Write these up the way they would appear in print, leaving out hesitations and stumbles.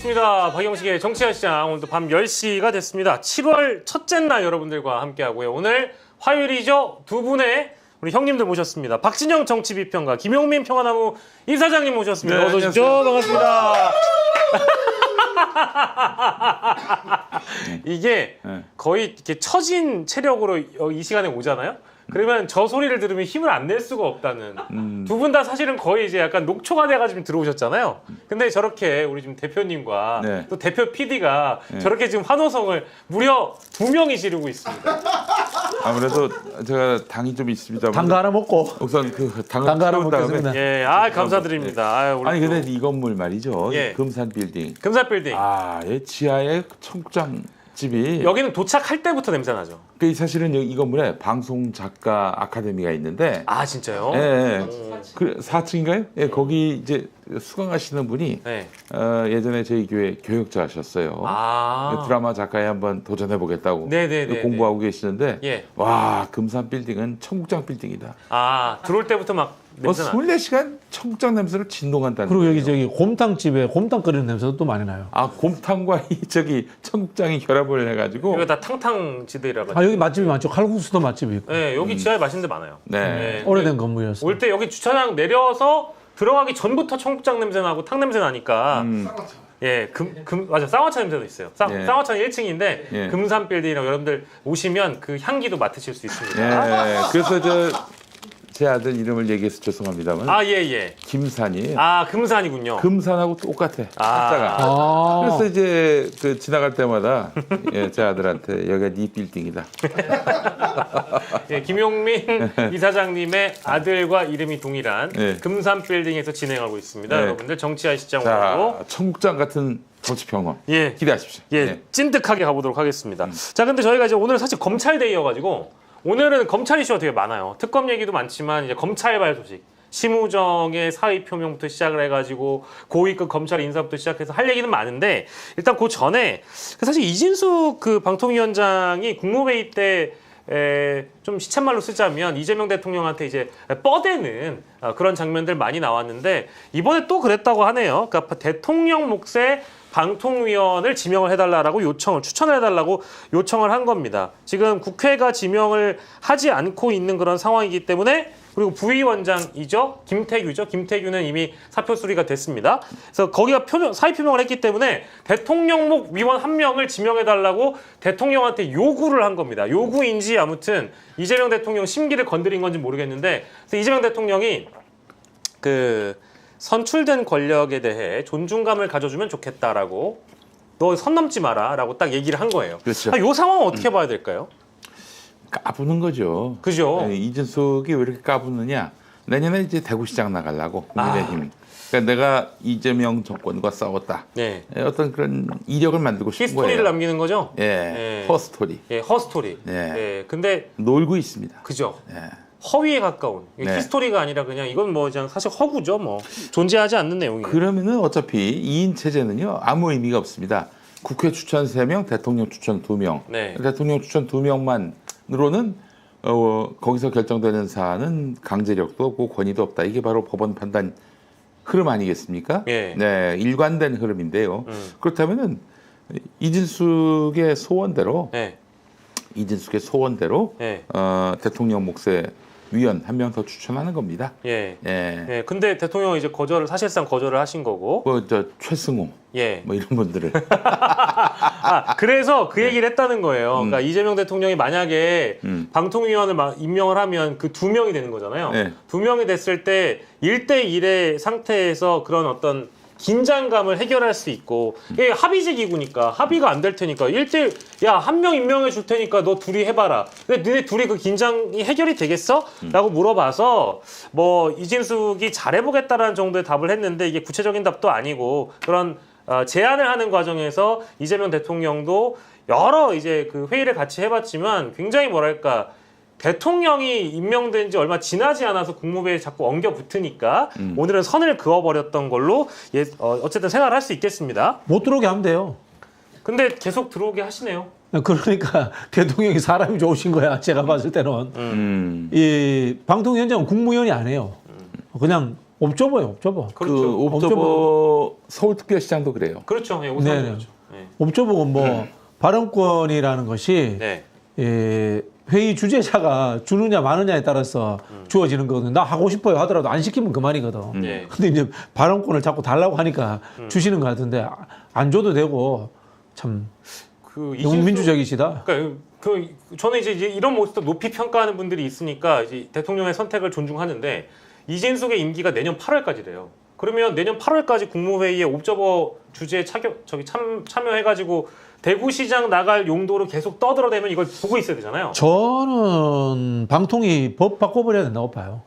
반갑습니다. 박영식의 정치야시장 오늘도 밤 10시가 됐습니다. 7월 첫째 날 여러분들과 함께하고요. 오늘 화요일이죠. 두 분의 우리 형님들 모셨습니다. 박진영 정치비평가, 김용민 평화나무 이사장님 모셨습니다. 네, 어서 오십시오. 반갑습니다. 이게 거의 이렇게 처진 체력으로 이 시간에 오잖아요. 그러면 저 소리를 들으면 힘을 안 낼 수가 없다는. 두 분 다 사실은 거의 이제 약간 녹초가 돼가지고 들어오셨잖아요. 근데 저렇게 우리 지금 대표님과 네. 또 대표 PD가 저렇게 지금 환호성을 무려 2명이 지르고 있습니다. 아무래도 제가 당이 좀 있습니다. 단거 하나 먹고 우선 그 당을 단거 하나 채운 다음에 먹겠습니다. 예, 감사드립니다. 아유, 우리 아니 또 근데 이 건물 말이죠. 예. 금산 빌딩. 금사빌딩. 이 지하에 청국장 집이 여기는 도착할 때부터 냄새 나죠. 사실은 이 건물에 방송 작가 아카데미가 있는데 아 진짜요? 예. 그 4층인가요? 예, 거기 이제 수강하시는 분이 네. 예전에 저희 교회 교역자 하셨어요. 아. 드라마 작가에 한번 도전해 보겠다고 네네네. 공부하고 계시는데 예. 와 금산 빌딩은 청국장 빌딩이다. 아 들어올 때부터 막 냄새 나. 24시간 청국장 냄새를 진동한다는 그리고 거예요. 여기 저기 곰탕집에 곰탕 끓이는 냄새도 또 많이 나요. 곰탕과 이 저기 청국장이 결합을 해가지고 이거 다 탕탕지대라고. 아 여기 맛집이 많죠. 칼국수도 맛집이 있고. 네, 여기 지하에 맛있는 데 많아요. 네. 오래된 건물이었어요. 올 때 여기 주차장 내려서 들어가기 전부터 청국장 냄새 나고 탕 냄새 나니까. 예, 맞아. 쌍화차 냄새도 있어요. 예. 쌍화차는 1층인데 예. 금산 빌딩이라고 여러분들 오시면 그 향기도 맡으실 수 있습니다. 예. 그래서 제 아들 이름을 얘기해서 죄송합니다만 아, 예, 예. 김산이에요. 아, 금산이군요. 금산하고 똑같아. 아. 한자가. 아, 그래서 이제 지나갈 때마다 제 아들한테 여기가 네 빌딩이다. 예, 김용민 이사장님의 아들과 이름이 동일한 네. 금산 빌딩에서 진행하고 있습니다. 네. 여러분들 정치화 시장 오늘도 자, 청국장 같은 정치평론 예. 기대하십시오. 예, 찐득하게 가보도록 하겠습니다. 자, 근데 저희가 이제 오늘 사실 검찰데이여가지고 오늘은 검찰 이슈가 되게 많아요. 특검 얘기도 많지만 이제 검찰발 소식, 심우정의 사의 표명부터 시작을 해가지고 고위급 검찰 인사부터 시작해서 할 얘기는 많은데 일단 그 전에 사실 이진숙 그 방통위원장이 국무회의 때 좀 시쳇말로 쓰자면 이재명 대통령한테 이제 뻗대는 그런 장면들 많이 나왔는데 이번에 또 그랬다고 하네요. 그러니까 대통령 몫의 방통위원을 지명을 해달라고 추천을 해달라고 요청을 한 겁니다. 지금 국회가 지명을 하지 않고 있는 그런 상황이기 때문에 그리고 부위원장이죠. 김태규는 이미 사표 수리가 됐습니다. 그래서 거기가 사의 표명을 했기 때문에 대통령목 위원 한 명을 지명해달라고 대통령한테 요구를 한 겁니다. 요구인지 아무튼 이재명 대통령 심기를 건드린 건지 모르겠는데 그래서 이재명 대통령이 선출된 권력에 대해 존중감을 가져주면 좋겠다라고 너 선 넘지 마라라고 딱 얘기를 한 거예요. 그렇죠. 이 상황은 어떻게 봐야 될까요? 까부는 거죠. 그죠? 이준석이 왜 이렇게 까부느냐? 내년에 이제 대구시장 나가려고 국민의힘. 그러니까 내가 이재명 정권과 싸웠다. 네. 어떤 그런 이력을 만들고 싶은 거예요. 히스토리를 남기는 거죠? 예, 허스토리. 예, 허스토리. 예. 예, 근데 놀고 있습니다. 그죠? 예. 허위에 가까운 네. 히스토리가 아니라 그냥 이건 뭐 그냥 사실 허구죠, 뭐 존재하지 않는 내용이에요. 그러면은 어차피 2인 체제는요 아무 의미가 없습니다. 국회 추천 3명, 대통령 추천 2명. 네. 대통령 추천 2명만으로는 거기서 결정되는 사안은 강제력도 없고 권위도 없다. 이게 바로 법원 판단 흐름 아니겠습니까? 예. 네, 일관된 흐름인데요. 그렇다면은 이진숙의 소원대로 네. 예. 대통령 몫의 위원 한 명 더 추천하는 겁니다. 예. 예. 예. 근데 대통령은 이제 사실상 거절을 하신 거고. 최승호 예. 뭐 이런 분들을 그래서 그 얘기를 했다는 거예요. 그러니까 이재명 대통령이 만약에 방통위원을 임명을 하면 그 2명이 되는 거잖아요. 네. 2명이 됐을 때 1대1의 상태에서 그런 어떤 긴장감을 해결할 수 있고 이게 합의제 기구니까 합의가 안 될 테니까 1대1 야, 한 명 임명해 줄 테니까 너 둘이 해봐라. 근데 너네 둘이 그 긴장이 해결이 되겠어? 라고 물어봐서 뭐 이진숙이 잘해보겠다라는 정도의 답을 했는데 이게 구체적인 답도 아니고 그런 제안을 하는 과정에서 이재명 대통령도 여러 이제 그 회의를 같이 해봤지만 굉장히 뭐랄까 대통령이 임명된 지 얼마 지나지 않아서 국무회의에 자꾸 엉겨 붙으니까 오늘은 선을 그어버렸던 걸로 어쨌든 생각을 할 수 있겠습니다. 못 들어오게 하면 돼요. 근데 계속 들어오게 하시네요. 그러니까 대통령이 사람이 좋으신 거야. 제가 봤을 때는 이 방통위원장은 국무위원이 아니에요. 그냥 옵저버예요, 옵저버. 그 그렇죠. 옵저버 서울특별시장도 그래요. 그렇죠. 예, 오산 네네. 그렇죠. 예. 옵저버가 뭐 발언권이라는 것이 네. 회의 주재자가 주느냐 마느냐에 따라서 주어지는 거거든요. 나 하고 싶어요 하더라도 안 시키면 그만이거든. 네. 근데 이제 발언권을 자꾸 달라고 하니까 주시는 것 같은데 안 줘도 되고 참 그 너무 이진수- 민주적이시다. 그러니까 저는 이제 이런 모습도 높이 평가하는 분들이 있으니까 이제 대통령의 선택을 존중하는데 이진숙의 임기가 내년 8월까지래요. 그러면 내년 8월까지 국무회의에 옵저버 주제에 참여해가지고 대구시장 나갈 용도로 계속 떠들어대면 이걸 보고 있어야 되잖아요. 저는 방통위 법 바꿔버려야 된다고 봐요.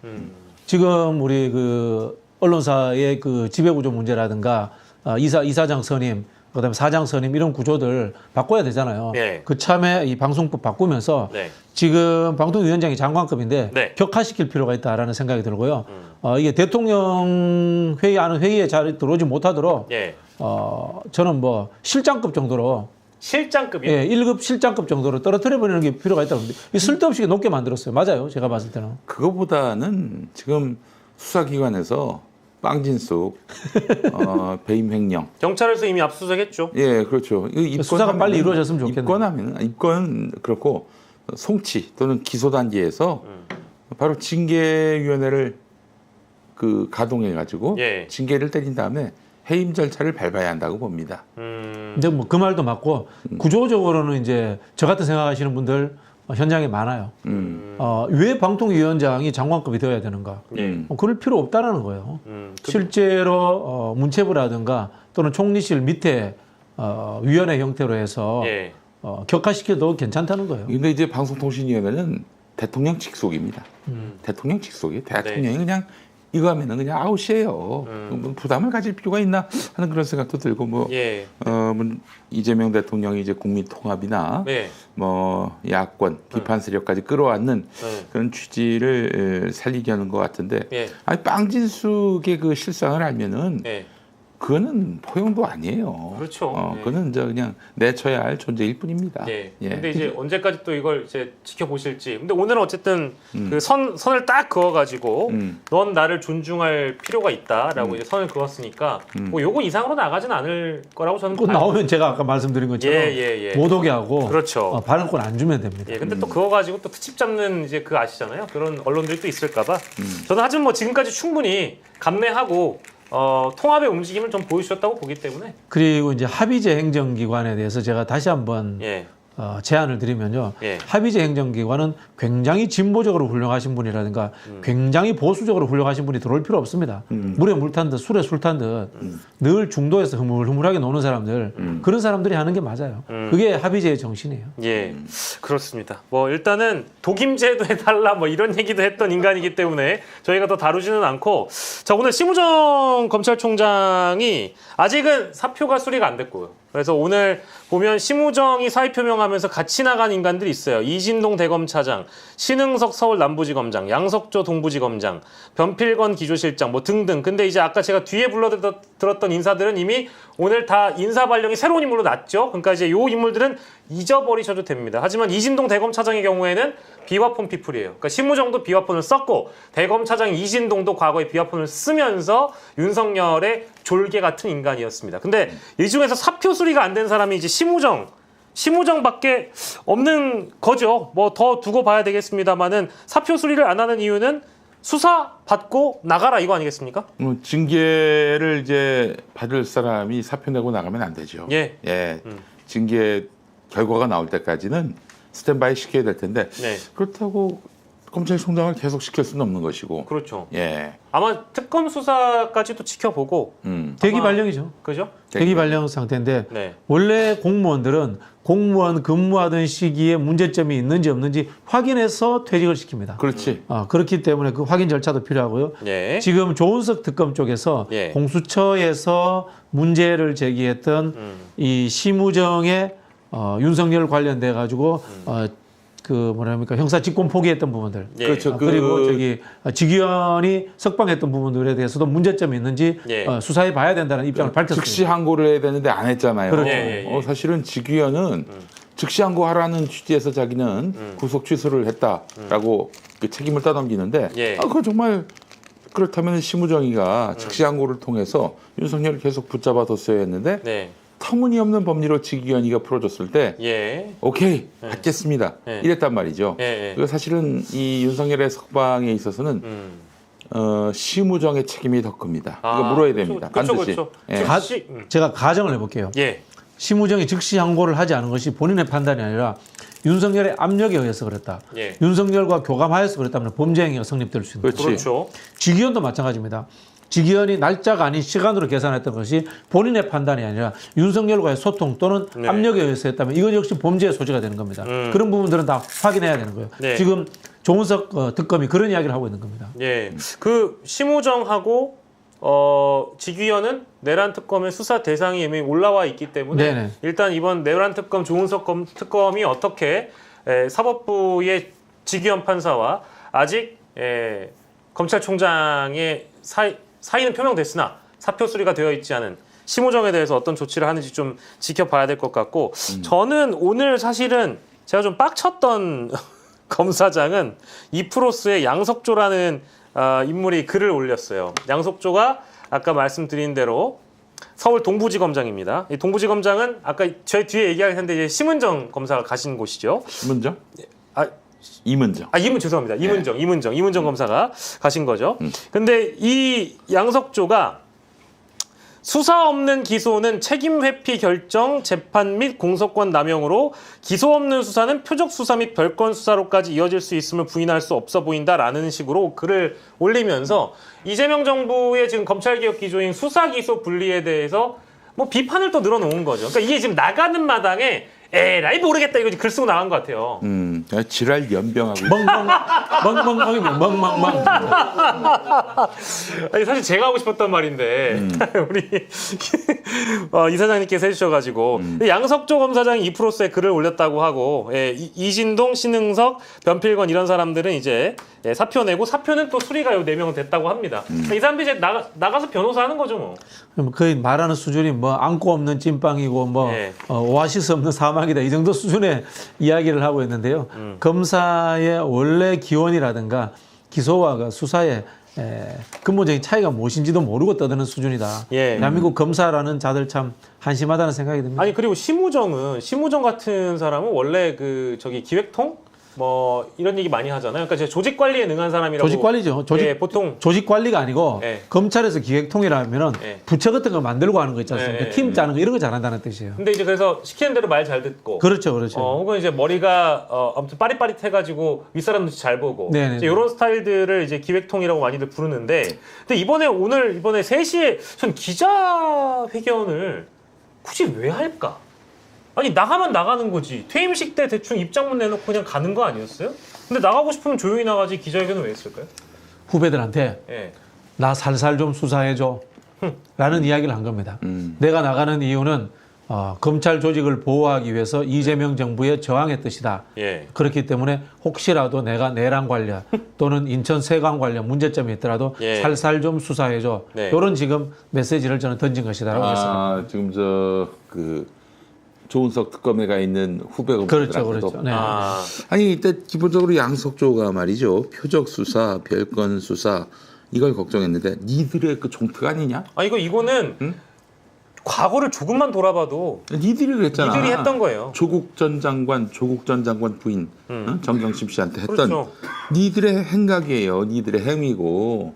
지금 우리 그 언론사의 그 지배구조 문제라든가 이사장 선임, 그다음에 사장 선임 이런 구조들 바꿔야 되잖아요. 네. 그참에 이 방송법 바꾸면서 네. 지금 방통위원장이 장관급인데 네. 격화시킬 필요가 있다라는 생각이 들고요. 이게 대통령 회의하는 회의에 잘 들어오지 못하도록 예. 저는 뭐 실장급 정도로 실장급이요. 예, 1급 실장급 정도로 떨어뜨려 버리는 게 필요가 있다고 봅니다. 이 쓸데없이 높게 만들었어요. 맞아요. 제가 봤을 때는. 그거보다는 지금 수사기관에서 빵진숙 배임 횡령. 경찰에서 이미 압수수색했죠. 예, 그렇죠. 이거 수사가 빨리 입건하면은- 이루어졌으면 좋겠네요. 입건 그렇고 송치 또는 기소 단계에서 바로 징계위원회를 그 가동해 가지고 예. 징계를 때린 다음에 해임 절차를 밟아야 한다고 봅니다. 근데 뭐 그 말도 맞고 구조적으로는 이제 저 같은 생각하시는 분들 현장에 많아요. 왜 방통위원장이 장관급이 되어야 되는가? 예. 그럴 필요 없다라는 거예요. 실제로 문체부라든가 또는 총리실 밑에 위원회 형태로 해서 예. 격화시켜도 괜찮다는 거예요. 근데 이제 방송통신위원회는 대통령 직속입니다. 대통령 직속이 대통령이 그냥 이거 하면은 그냥 아웃이에요. 뭐 부담을 가질 필요가 있나 하는 그런 생각도 들고 뭐 예. 이재명 대통령이 이제 국민 통합이나 네. 뭐 야권 비판 세력까지 끌어안는 네. 그런 취지를 살리게 하는 것 같은데 예. 아니 빵진숙의 그 실상을 알면은 예. 그거는 포용도 아니에요. 그렇죠. 예. 그거는 그냥 내쳐야 할 존재일 뿐입니다. 예. 예. 근데 이제 언제까지 또 이걸 이제 지켜보실지. 근데 오늘은 어쨌든 그 선을 딱 그어가지고 넌 나를 존중할 필요가 있다라고 이제 선을 그었으니까 뭐 요거 이상으로 나가진 않을 거라고 저는 곧 봐요. 나오면 제가 아까 말씀드린 것처럼 예. 못 오게 하고 그렇죠. 발언권 안 주면 됩니다. 예, 근데 또 그거 가지고 또 특집 잡는 이제 그 아시잖아요. 그런 언론들이 또 있을까봐. 저는 하지만 뭐 지금까지 충분히 감내하고 통합의 움직임을 좀 보여주셨다고 보기 때문에. 그리고 이제 합의제 행정기관에 대해서 제가 다시 한번 예, 제안을 드리면요. 예. 합의제 행정기관은 굉장히 진보적으로 훌륭하신 분이라든가 굉장히 보수적으로 훌륭하신 분이 들어올 필요 없습니다. 물에 물 탄 듯 술에 술 탄 듯 늘 중도에서 흐물흐물하게 노는 사람들 그런 사람들이 하는 게 맞아요. 그게 합의제의 정신이에요. 예, 그렇습니다. 뭐 일단은 독임제도 해달라 뭐 이런 얘기도 했던 인간이기 때문에 저희가 더 다루지는 않고 자 오늘 심우정 검찰총장이 아직은 사표가 수리가 안 됐고요. 그래서 오늘 보면 심우정이 사의 표명하면서 같이 나간 인간들이 있어요. 이진동 대검차장, 신흥석 서울 남부지검장, 양석조 동부지검장, 변필건 기조실장 뭐 등등. 근데 이제 아까 제가 뒤에 불러들었던 인사들은 이미 오늘 다 인사 발령이 새로운 인물로 났죠. 그러니까 이제 요 인물들은 잊어버리셔도 됩니다. 하지만 이진동 대검차장의 경우에는 비화폰 피플이에요. 그러니까 심우정도 비화폰을 썼고 대검차장 이진동도 과거에 비화폰을 쓰면서 윤석열의 졸개 같은 인간이었습니다. 근데 이 중에서 사표 수리가 안 된 사람이 이제 심우정밖에 없는 거죠. 뭐 더 두고 봐야 되겠습니다만은 사표 수리를 안 하는 이유는 수사 받고 나가라 이거 아니겠습니까? 징계를 이제 받을 사람이 사표 내고 나가면 안 되죠. 예. 징계 결과가 나올 때까지는 스탠바이 시켜야 될 텐데 네. 그렇다고 검찰총장을 계속 시킬 수는 없는 것이고. 그렇죠. 예. 아마 특검 수사까지도 지켜보고 대기 아마- 발령이죠. 그죠? 대기 발령 상태인데 네. 원래 공무원들은 공무원 근무하던 시기에 문제점이 있는지 없는지 확인해서 퇴직을 시킵니다. 그렇지. 그렇기 때문에 그 확인 절차도 필요하고요. 예. 지금 조은석 특검 쪽에서 예. 공수처에서 문제를 제기했던 이 심우정의 윤석열 관련돼 가지고 그 뭐랍니까 형사 직권 포기했던 부분들 예. 그렇죠. 그리고 저기 직위원이 석방했던 부분들에 대해서도 문제점이 있는지 예. 수사해 봐야 된다는 입장을 밝혔습니다. 즉시 항고를 해야 되는데 안 했잖아요. 그렇죠. 예. 사실은 직위원은 즉시 항고하라는 취지에서 자기는 구속 취소를 했다라고 그 책임을 떠넘기는데 예. 그거 정말 그렇다면 심우정이가 즉시항고를 통해서 윤석열을 계속 붙잡아뒀어야 했는데 네. 터무니없는 법리로 직위원회가 풀어줬을 때 예. 오케이 받겠습니다. 네. 이랬단 말이죠. 예. 예. 그리고 사실은 이 윤석열의 석방에 있어서는 심우정의 책임이 더 큽니다. 이거 물어야 됩니다. 반드시. 예. 제가 가정을 해볼게요. 예. 심우정이 즉시 항고를 하지 않은 것이 본인의 판단이 아니라 윤석열의 압력에 의해서 그랬다. 예. 윤석열과 교감하여서 그랬다면 범죄 행위가 성립될 수 있는 거죠. 그렇죠. 직위원도 마찬가지입니다. 직위원이 날짜가 아닌 시간으로 계산했던 것이 본인의 판단이 아니라 윤석열과의 소통 또는 네. 압력에 의해서 했다면 이건 역시 범죄의 소지가 되는 겁니다. 그런 부분들은 다 확인해야 되는 거예요. 네. 지금 조은석 특검이 그런 이야기를 하고 있는 겁니다. 예. 그 심우정하고 직위원은 내란 특검의 수사 대상이 이미 올라와 있기 때문에 네네. 일단 이번 내란 특검 조은석 특검이 어떻게 사법부의 직위원 판사와 아직 검찰총장의 사의는 표명됐으나 사표 수리가 되어 있지 않은 심우정에 대해서 어떤 조치를 하는지 좀 지켜봐야 될 것 같고 저는 오늘 사실은 제가 좀 빡쳤던 검사장은 이프로스의 양석조라는 인물이 글을 올렸어요. 양석조가 아까 말씀드린 대로 서울 동부지검장입니다. 이 동부지검장은 아까 저희 뒤에 얘기하겠는데 이제 심은정 검사가 가신 곳이죠. 심은정? 아, 이문정. 죄송합니다. 이문정 검사가 가신 거죠. 근데 이 양석조가 수사 없는 기소는 책임 회피 결정, 재판 및 공소권 남용으로 기소 없는 수사는 표적 수사 및 별건 수사로까지 이어질 수 있음을 부인할 수 없어 보인다라는 식으로 글을 올리면서 이재명 정부의 지금 검찰개혁 기조인 수사 기소 분리에 대해서 뭐 비판을 또 늘어놓은 거죠. 그러니까 이게 지금 나가는 마당에 에라이 모르겠다 이거 글 쓰고 나간 것 같아요. 지랄 연병하고 멍멍멍. 아니 사실 제가 하고 싶었던 말인데 우리 이사장님께서 해주셔가지고 양석조 검사장이 이프로스에 글을 올렸다고 하고 이진동, 신흥석, 변필건 이런 사람들은 이제 사표 내고 사표는 또 수리가 4명은 됐다고 합니다. 이 사람들이 이제 나가서 변호사 하는 거죠 뭐. 거의 말하는 수준이 뭐 안고 없는 찐빵이고 뭐 오아시스 없는 사막이다 이 정도 수준의 이야기를 하고 있는데요. 검사의 원래 기원이라든가 기소와 수사의 근본적인 차이가 무엇인지도 모르고 떠드는 수준이다. 대한민국 검사라는 자들 참 한심하다는 생각이 듭니다. 아니 그리고 심우정 같은 사람은 원래 그 저기 기획통 뭐 이런 얘기 많이 하잖아요. 그러니까 조직 관리에 능한 사람이라고. 조직 관리죠. 보통 조직 관리가 아니고 검찰에서 기획통이라면은 부처 같은 거 만들고 하는 거 있지 않습니까? 팀 짜는 거 이런 거 잘한다는 뜻이에요. 근데 이제 그래서 시키는 대로 말 잘 듣고. 그렇죠. 혹은 이제 머리가 아무튼 빠릿빠릿해가지고 윗사람 눈치 잘 보고. 이제 이런 스타일들을 이제 기획통이라고 많이들 부르는데, 근데 이번에 3시에 전 기자회견을 굳이 왜 할까? 아니 나가면 나가는 거지. 퇴임식 때 대충 입장문 내놓고 그냥 가는 거 아니었어요? 근데 나가고 싶으면 조용히 나가지 기자회견은 왜 했을까요? 후배들한테 나 살살 좀 수사해줘 라는 이야기를 한 겁니다. 내가 나가는 이유는 검찰 조직을 보호하기 위해서 이재명 정부의 저항의 뜻이다. 그렇기 때문에 혹시라도 내가 내란 관련 또는 인천 세관 관련 문제점이 있더라도 살살 좀 수사해줘. 이런 지금 메시지를 저는 던진 것이다라고 했습니다. 지금 조은석 특검에 가 있는 후배 검사들한테도 그렇죠. 아니 이때 기본적으로 양석조가 말이죠. 표적 수사, 별건 수사 이걸 걱정했는데 니들의 그 종특 아니냐? 이거는 과거를 조금만 돌아봐도 니들이 그랬잖아. 니들이 했던 거예요. 조국 전 장관 부인 정경심 씨한테 했던 니들의 행각이에요. 니들의 행위고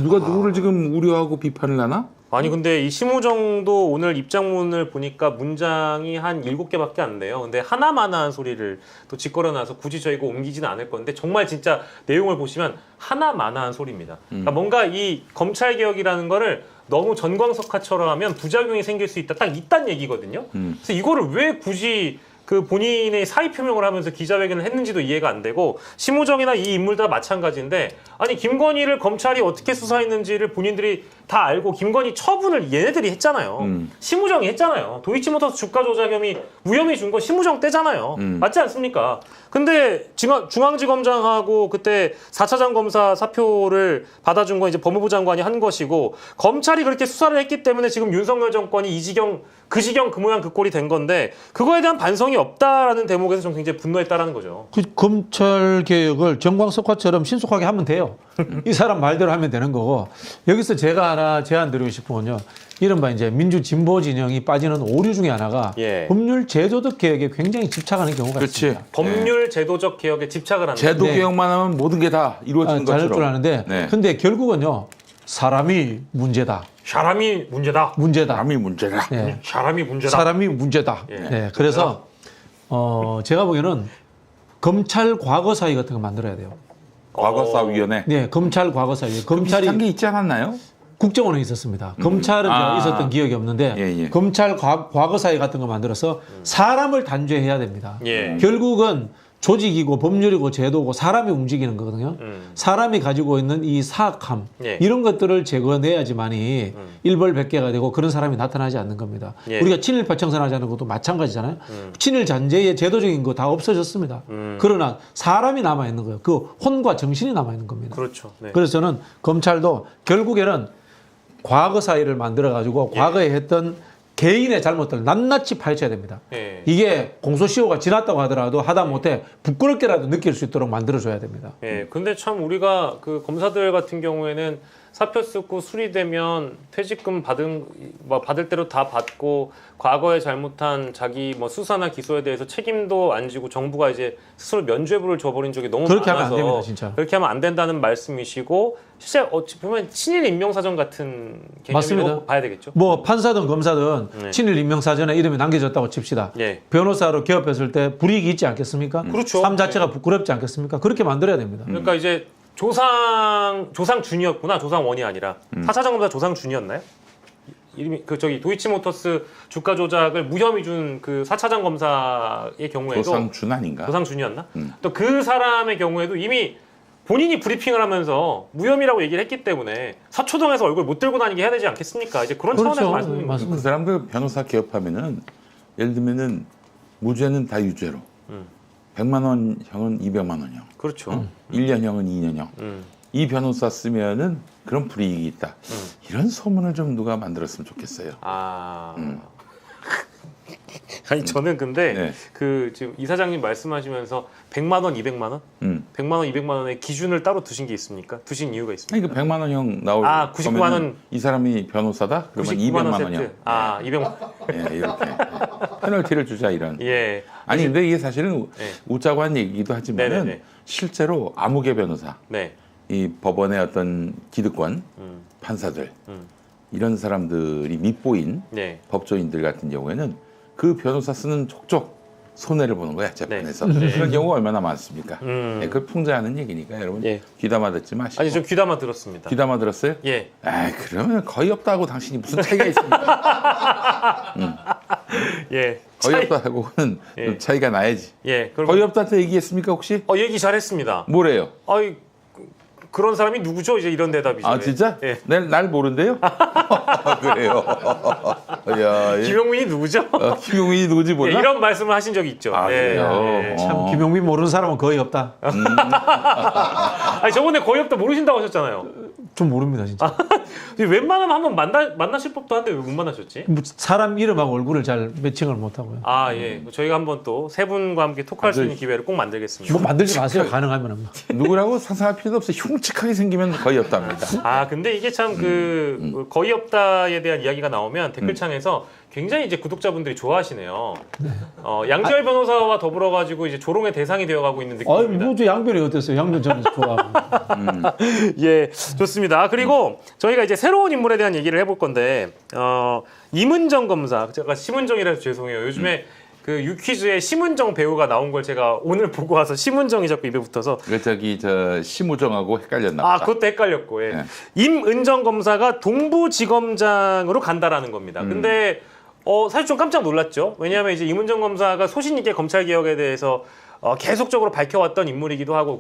누가 누구를 지금 우려하고 비판을 하나? 아니 근데 이 심우정도 오늘 입장문을 보니까 문장이 한 7개밖에 안 돼요. 근데 하나마나한 소리를 또 짓거려놔서 굳이 저희가 옮기지는 않을 건데 정말 진짜 내용을 보시면 하나마나한 소리입니다. 그러니까 뭔가 이 검찰개혁이라는 거를 너무 전광석화처럼 하면 부작용이 생길 수 있다. 딱 이딴 얘기거든요. 그래서 이거를 왜 굳이 그 본인의 사의 표명을 하면서 기자회견을 했는지도 이해가 안 되고 심우정이나 이 인물 다 마찬가지인데 아니 김건희를 검찰이 어떻게 수사했는지를 본인들이 다 알고 김건희 처분을 얘네들이 했잖아요. 심우정이 했잖아요. 도이치모터스 주가 조작 혐의 무혐의 준 거 심우정 때잖아요. 맞지 않습니까? 근데 중앙지검장하고 그때 4차장 검사 사표를 받아준 건 이제 법무부 장관이 한 것이고 검찰이 그렇게 수사를 했기 때문에 지금 윤석열 정권이 이 지경 그 지경 그 모양 그 꼴이 된 건데 그거에 대한 반성이 없다라는 대목에서 좀 굉장히 분노했다라는 거죠. 그 검찰 개혁을 정광석화처럼 신속하게 하면 돼요. 이 사람 말대로 하면 되는 거고 여기서 제가 하나 제안 드리고 싶은 건요. 이른바 이제 민주 진보 진영이 빠지는 오류 중에 하나가 예. 법률 제도적 개혁에 굉장히 집착하는 경우가 그렇지. 있습니다. 법률 제도적 개혁에 집착을 하는 제도 네. 개혁만 하면 모든 게 다 이루어지는 잘 것처럼. 줄 아는데 네. 근데 결국은요. 사람이 문제다. 사람이 문제다. 남이 문제다. 네. 사람이 문제다. 사람이 문제다. 예. 네. 그래서 제가 보기에는 검찰 과거사위 같은 거 만들어야 돼요. 과거사위원회. 네, 검찰 과거사위. 검찰이 비슷한 게 있지 않았나요? 국정원에 있었습니다. 검찰은 제가 있었던 기억이 없는데 예. 검찰 과거사위 같은 거 만들어서 사람을 단죄해야 됩니다. 예. 결국은 조직이고 법률이고 제도고 사람이 움직이는 거거든요. 사람이 가지고 있는 이 사악함 예. 이런 것들을 제거해야지만이 일벌백계가 되고 그런 사람이 나타나지 않는 겁니다. 예. 우리가 친일파 청산하자는 것도 마찬가지잖아요. 친일 잔재의 제도적인 거 다 없어졌습니다. 그러나 사람이 남아 있는 거예요. 그 혼과 정신이 남아 있는 겁니다. 그렇죠. 네. 그래서 저는 검찰도 결국에는 과거 사위를 만들어 가지고 과거에 했던 개인의 잘못들을 낱낱이 파헤쳐야 됩니다. 예. 이게 공소시효가 지났다고 하더라도 하다못해 부끄럽게라도 느낄 수 있도록 만들어줘야 됩니다. 예. 근데 참 우리가 그 검사들 같은 경우에는 사표 쓰고 수리되면 퇴직금 받을 대로 다 받고 과거에 잘못한 자기 뭐 수사나 기소에 대해서 책임도 안 지고 정부가 이제 스스로 면죄부를 줘버린 적이 너무 그렇게 많아서 하면 안 됩니다, 진짜. 그렇게 하면 안 된다는 말씀이시고 실제 어찌 보면 친일 임명사전 같은 개념이라고 맞습니다. 봐야 되겠죠. 뭐 판사든 검사든 네. 친일 임명사전에 이름이 남겨졌다고 칩시다. 예. 변호사로 개업했을 때 불이익이 있지 않겠습니까? 그렇죠. 삶 자체가 부끄럽지 않겠습니까? 그렇게 만들어야 됩니다. 그러니까 이제 조상준이었구나. 조상원이 아니라 4차장 검사 조상준이었나요? 이름이 그 저기 도이치모터스 주가 조작을 무혐의 준 그 4차장 검사의 경우에도 조상준 아닌가? 조상준이었나? 또 그 사람의 경우에도 이미 본인이 브리핑을 하면서 무혐의라고 얘기를 했기 때문에 서초동에서 얼굴 못 들고 다니게 해야 되지 않겠습니까? 이제 그런 차원에서 그렇죠. 말씀드리는 거죠. 그 사람들 변호사 개업하면은 예를 들면은 무죄는 다 유죄로 100만 원 형은 200만 원 형, 그렇죠. 1년 형은 2년 형. 이 변호사 쓰면은 그런 불이익이 있다. 이런 소문을 좀 누가 만들었으면 좋겠어요. 아니 저는 근데 네. 그 지금 이사장님 말씀하시면서 100만 원, 200만 원? 100만 원, 200만 원의 기준을 따로 두신 게 있습니까? 두신 이유가 있습니까? 아니 그 100만 원 형 나올 99만 거면은 원. 이 사람이 변호사다? 그러면 99만 200만 원 원 세트. 형. 200만. 예, 이렇게 페널티를 주자 이런. 예. 아니 근데 이게 사실은 네. 웃자고 한 얘기기도 하지만은 네네네. 실제로 아무개 변호사, 네. 이 법원의 어떤 기득권, 판사들 이런 사람들이 밑보인 네. 법조인들 같은 경우에는 그 변호사 쓰는 족족 손해를 보는 거야 재판에서. 네. 그런 경우가 얼마나 많습니까? 음. 예, 그걸 풍자하는 얘기니까 여러분 예. 귀담아 듣지 마시고. 아니 좀 귀담아 들었습니다. 귀담아 들었어요? 예. 아 그러면 거의 없다고 당신이 무슨 차이가 있습니까? 예. 거의 없다고는 예. 좀 차이가 나야지. 예. 그럼 거의 없다한테 얘기했습니까 혹시? 얘기 잘했습니다. 뭐래요? 아이 그런 사람이 누구죠? 이제 이런 대답이죠. 아 진짜? 예. 날 모른대요? 그래요. 야, 김용민이 누구죠? 김용민이 누구지 예, 몰라? 이런 말씀을 하신 적이 있죠. 아, 그래요? 예. 참 김용민 모르는 사람은 거의 없다. 아니 저번에 거의 없다 모르신다고 하셨잖아요. 좀 모릅니다 진짜. 웬만하면 한번 만나실 법도 한데 왜 못 만나셨지? 뭐 사람 이름하고 얼굴을 잘 매칭을 못 하고요. 아 예. 저희가 한번 또 세 분과 함께 톡할 수 있는 기회를 꼭 만들겠습니다. 뭐 만들지 마세요. 가능하면. 누구라고 상상할 필요도 없어. 흉측하게 생기면 거의 없답니다. 아 근데 이게 참 그 거의 없다에 대한 이야기가 나오면 댓글창에서 굉장히 이제 구독자분들이 좋아하시네요. 양지열 변호사와 더불어 가지고 이제 조롱의 대상이 되어가고 있는 아니 느낌입니다. 뭐저 양변이 어땠어요? 양변 저는 좋아하고. 예, 좋습니다. 그리고 저희가 이제 새로운 인물에 대한 얘기를 해볼 건데 임은정 검사, 제가 심은정이라서 죄송해요. 요즘에 그 유퀴즈에 심은정 배우가 나온 걸 제가 오늘 보고 와서 심은정이 자꾸 입에 붙어서 그 저기 저 심우정하고 헷갈렸나 보다. 그것도 헷갈렸고 예. 네. 임은정 검사가 동부지검장으로 간다라는 겁니다. 근데 사실 좀 깜짝 놀랐죠. 왜냐하면 이제 임은정 검사가 소신 있게 검찰 개혁에 대해서 계속적으로 밝혀왔던 인물이기도 하고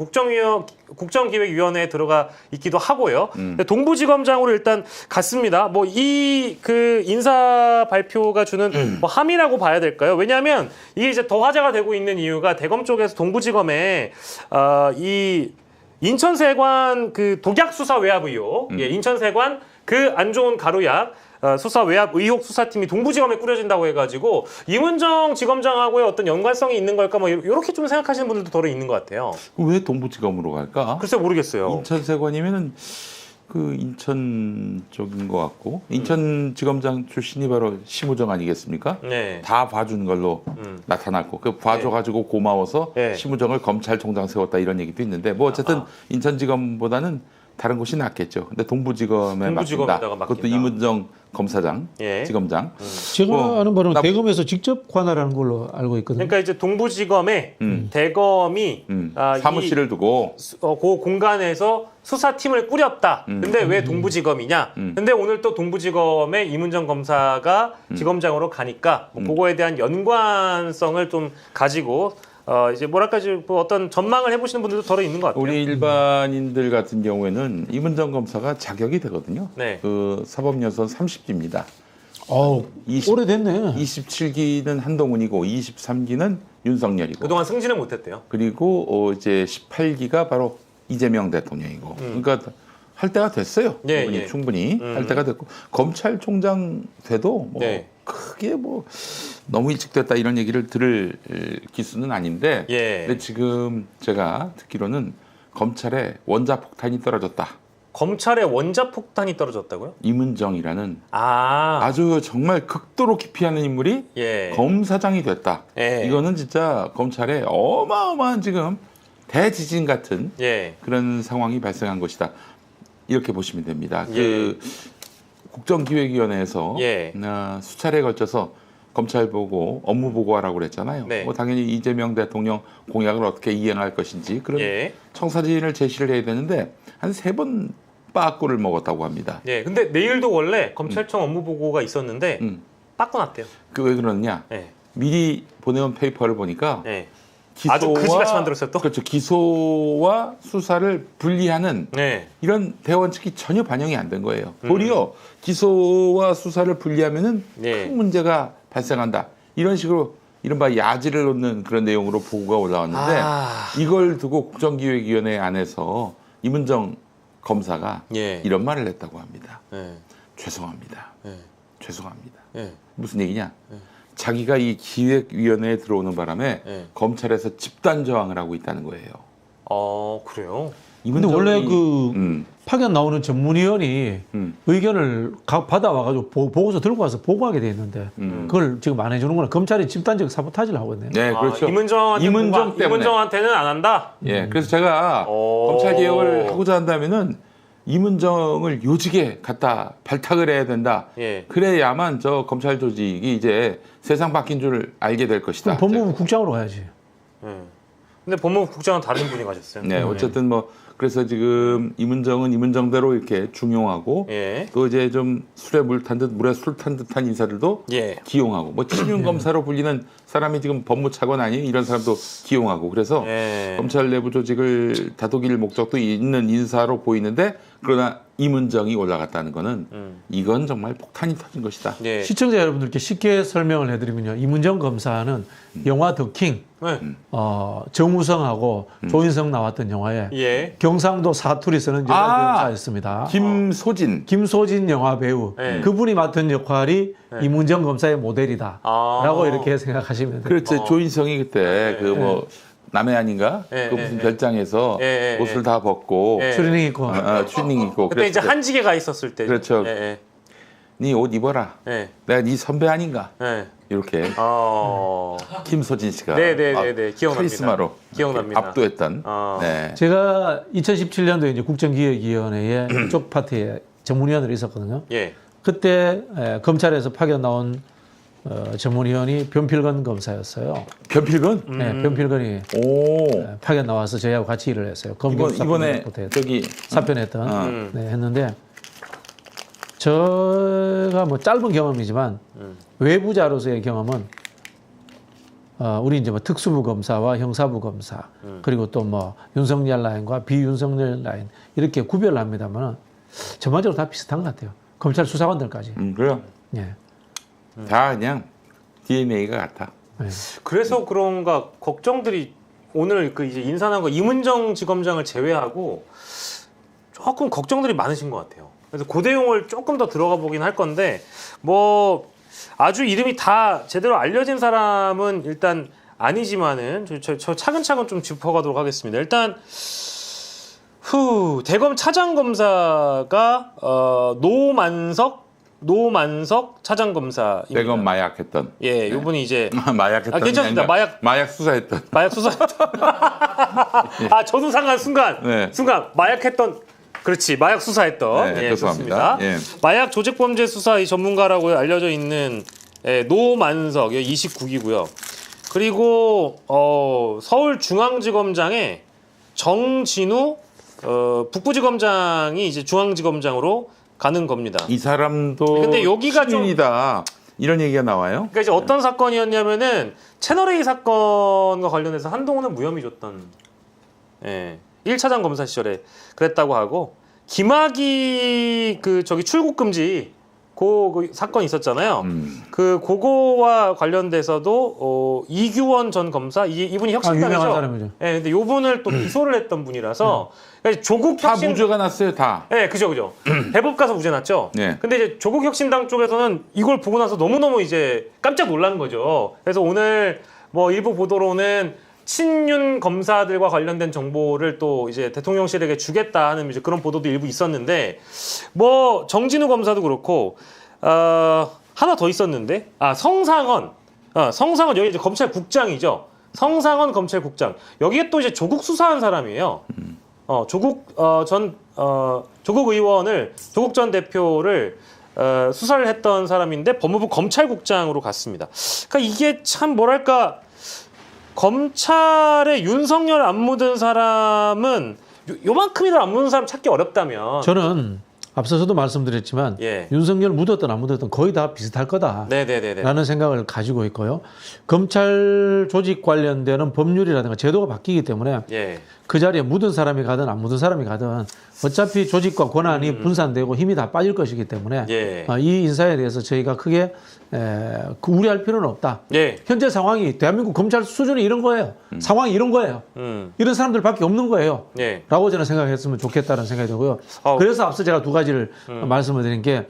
국정기획위원회에 들어가 있기도 하고요. 근데 동부지검장으로 일단 갔습니다. 뭐 이 그 인사 발표가 주는 뭐 함이라고 봐야 될까요? 왜냐하면 이게 이제 더 화제가 되고 있는 이유가 대검 쪽에서 동부지검에 이 인천세관 그 독약 수사 외압 의혹, 예, 인천세관 그 안 좋은 가루약 수사 외압 의혹 수사팀이 동부지검에 꾸려진다고 해가지고 이문정 지검장하고의 어떤 연관성이 있는 걸까 뭐 이렇게 좀 생각하시는 분들도 덜어 있는 것 같아요. 왜 동부지검으로 갈까? 글쎄 모르겠어요. 인천세관이면은 그 인천 쪽인 것 같고 인천지검장 출신이 바로 심우정 아니겠습니까? 네. 다 봐준 걸로 나타났고 그 봐줘가지고 고마워서 네. 심우정을 검찰총장 세웠다 이런 얘기도 있는데 뭐 어쨌든 인천지검보다는 다른 곳이 낫겠죠. 근데 동부지검에 동부지검에다가 맡긴다. 그것도 맡긴다. 이문정 검사장, 예. 지검장. 제가 뭐, 아는 바로는 대검에서 직접 관할하는 걸로 알고 있거든요. 그러니까 이제 동부지검에 대검이 사무실을 두고 그 공간에서 수사팀을 꾸렸다. 근데 왜 동부지검이냐? 근데 오늘 또 동부지검에 이문정 검사가 지검장으로 가니까 뭐 그거에 대한 연관성을 좀 가지고 이제 뭐랄까 이제 뭐 어떤 전망을 해보시는 분들도 덜어 있는 것 같아요. 우리 일반인들 같은 경우에는 이문정 검사가 자격이 되거든요. 네. 그 사법연수원 30기입니다. 오래됐네. 27기는 한동훈이고 23기는 윤석열이고 그동안 승진을 못했대요. 그리고 이제 18기가 바로 이재명 대통령이고 그러니까 할 때가 됐어요. 예, 충분히, 예. 충분히 할 때가 됐고 검찰총장 돼도 뭐 네. 크게 뭐 너무 일찍 됐다 이런 얘기를 들을 기수는 아닌데 예. 근데 지금 제가 듣기로는 검찰에 원자폭탄이 떨어졌다. 검찰의 원자폭탄이 떨어졌다고요? 이문정이라는 아, 아주 정말 극도로 기피하는 인물이 예. 검사장이 됐다. 예. 이거는 진짜 검찰에 어마어마한 지금 대지진 같은 예. 그런 상황이 발생한 것이다. 이렇게 보시면 됩니다. 예. 그 국정기획위원회에서 예. 수차례에 걸쳐서 검찰 보고 업무 보고하라고 그랬잖아요. 네. 뭐 당연히 이재명 대통령 공약을 어떻게 이행할 것인지 그런 예. 청사진을 제시를 해야 되는데 한 3번 빠꾸를 먹었다고 합니다. 예. 근데 내일도 원래 검찰청 업무 보고가 있었는데 빠꿔놨대요. 그 왜 그러느냐? 예. 미리 보내온 페이퍼를 보니까 예. 아주 그지같이 만들었어요, 또? 그렇죠. 기소와 수사를 분리하는 네. 이런 대원칙이 전혀 반영이 안 된 거예요. 도리어 기소와 수사를 분리하면은 예. 큰 문제가 발생한다. 이런 식으로 이른바 야지를 놓는 그런 내용으로 보고가 올라왔는데 이걸 두고 국정기획위원회 안에서 이문정 검사가 예. 이런 말을 했다고 합니다. 예. 죄송합니다. 예. 죄송합니다. 예. 무슨 얘기냐? 자기가 이 기획위원회에 들어오는 바람에 예. 검찰에서 집단 저항을 하고 있다는 거예요. 그래요? 근데 원래 그 음. 파견 나오는 전문위원이 의견을 받아와가지고 보고서 들고 와서 보고하게 돼 있는데 그걸 지금 안 해주는구나. 검찰이 집단적 사보타지를 하고 있네요. 네, 그렇죠. 이문정한테는 안 한다. 예, 그래서 제가 검찰 개혁을 하고자 한다면은 이문정을 요직에 갖다 발탁을 해야 된다. 예. 그래야만 저 검찰 조직이 이제 세상 바뀐 줄 알게 될 것이다. 법무부 국장으로 가야지. 예. 근데 법무부 국장은 다른 분이 가셨어요. 네, 어쨌든 뭐 그래서 지금 이문정은 이문정대로 이렇게 중용하고 예. 또 이제 좀 술에 물 탄 듯 물에 술 탄 듯한 인사들도 예. 기용하고 뭐 친윤 검사로 불리는 사람이 지금 법무차관 아니 이런 사람도 기용하고 그래서 예. 검찰 내부 조직을 다독일 목적도 있는 인사로 보이는데 그러나 이문정이 올라갔다는 거는 이건 정말 폭탄이 터진 것이다. 예. 시청자 여러분들께 쉽게 설명을 해드리면요. 이문정 검사는 영화 더킹 네. 정우성하고 조인성 나왔던 영화에 예. 경상도 사투리 쓰는 여자 검사였습니다. 김소진 영화 배우 네. 그분이 맡은 역할이 이문정 검사의 모델이다라고 이렇게 생각하시면 돼요. 그렇죠. 조인성이 그때 그 뭐 남해안인가 예, 그 무슨 예, 별장에서 예, 예, 옷을 다 벗고 예. 추리닝 입고 추리닝 입고 그때 이제 그랬을 때 한직에 가 있었을 때. 그렇죠. 예. 네 옷 입어라. 예. 내가 네 선배 아닌가? 예. 이렇게 김소진 씨가 네네네네. 기억납니다. 카리스마로 기억납니다. 압도했던. 네. 제가 2017년도에 이제 국정기획위원회에 이쪽 파트에 전문위원으로 있었거든요. 예. 그때 검찰에서 파견 나온 전문위원이 변필건 검사였어요. 변필건? 네, 변필건이 오. 파견 나와서 저희하고 같이 일을 했어요. 이번에 저기 사표냈던 네, 했는데 제가 뭐 짧은 경험이지만 외부자로서의 경험은 우리 이제 뭐 특수부 검사와 형사부 검사 그리고 또 뭐 윤석열 라인과 비윤석열 라인 이렇게 구별을 합니다만 전반적으로 다 비슷한 것 같아요. 검찰 수사관들까지. 그래요. 예. 다 그냥 DNA가 같아. 네. 그래서 그런가 걱정들이 오늘 그 이제 인사한 거 이문정 지검장을 제외하고 조금 걱정들이 많으신 것 같아요. 그래서 그 내용을 조금 더 들어가 보긴 할 건데 뭐 아주 이름이 다 제대로 알려진 사람은 일단 아니지만은 저 차근차근 좀 짚어가도록 하겠습니다. 일단 대검 차장검사가 노만석 차장검사입니다. 대검 마약했던. 예, 요분이 이제 마약했던. 괜찮습니다. 마약 수사했던. 저도 순간 마약했던. 그렇지, 마약 수사했던. 네, 예, 죄송합니다. 좋습니다. 예. 마약 조직범죄 수사 이 전문가라고 알려져 있는 노만석 29기고요. 그리고 서울중앙지검장의 정진우 북부지검장이 이제 중앙지검장으로 가는 겁니다. 이 사람도 근데 여기가 신윤이다 이런 얘기가 나와요. 그러니까 이제 어떤 사건이었냐면은 채널A 사건과 관련해서 한동훈은 무혐의 줬던 1차장 검사 시절에 그랬다고 하고 김학의 출국 금지 그 사건 있었잖아요. 그거와 관련돼서도 이규원 전 검사 이분이 혁신당이죠. 유명한 사람이죠. 예, 근데 요분을 또 기소를 했던 분이라서 그러니까 조국 다 혁신 무죄가 났어요, 다. 네, 그죠. 대법 가서 무죄 났죠. 네. 근데 이제 조국혁신당 쪽에서는 이걸 보고 나서 너무너무 이제 깜짝 놀란 거죠. 그래서 오늘 뭐 일부 보도로는 친윤 검사들과 관련된 정보를 또 이제 대통령실에게 주겠다 하는 이제 그런 보도도 일부 있었는데 뭐 정진우 검사도 그렇고 하나 더 있었는데 성상원 여기 이제 검찰국장이죠. 성상원 검찰국장 여기에 또 이제 조국 수사한 사람이에요. 조국 의원을 조국 전 대표를 수사를 했던 사람인데 법무부 검찰국장으로 갔습니다. 그러니까 이게 참 뭐랄까 검찰에 윤석열 안 묻은 사람은 요만큼이라도 안 묻은 사람 찾기 어렵다면 저는 앞서서도 말씀드렸지만 예. 윤석열 묻었든 안 묻었든 거의 다 비슷할 거다. 네네네. 라는 생각을 가지고 있고요. 검찰 조직 관련되는 법률이라든가 제도가 바뀌기 때문에 예. 그 자리에 묻은 사람이 가든 안 묻은 사람이 가든 어차피 조직과 권한이 분산되고 힘이 다 빠질 것이기 때문에 예. 이 인사에 대해서 저희가 크게 우려할 필요는 없다. 예. 현재 상황이 대한민국 검찰 수준이 이런 거예요. 상황이 이런 거예요. 이런 사람들밖에 없는 거예요. 예. 라고 저는 생각했으면 좋겠다는 생각이 들고요. 아우. 그래서 앞서 제가 두 가지를 말씀을 드린 게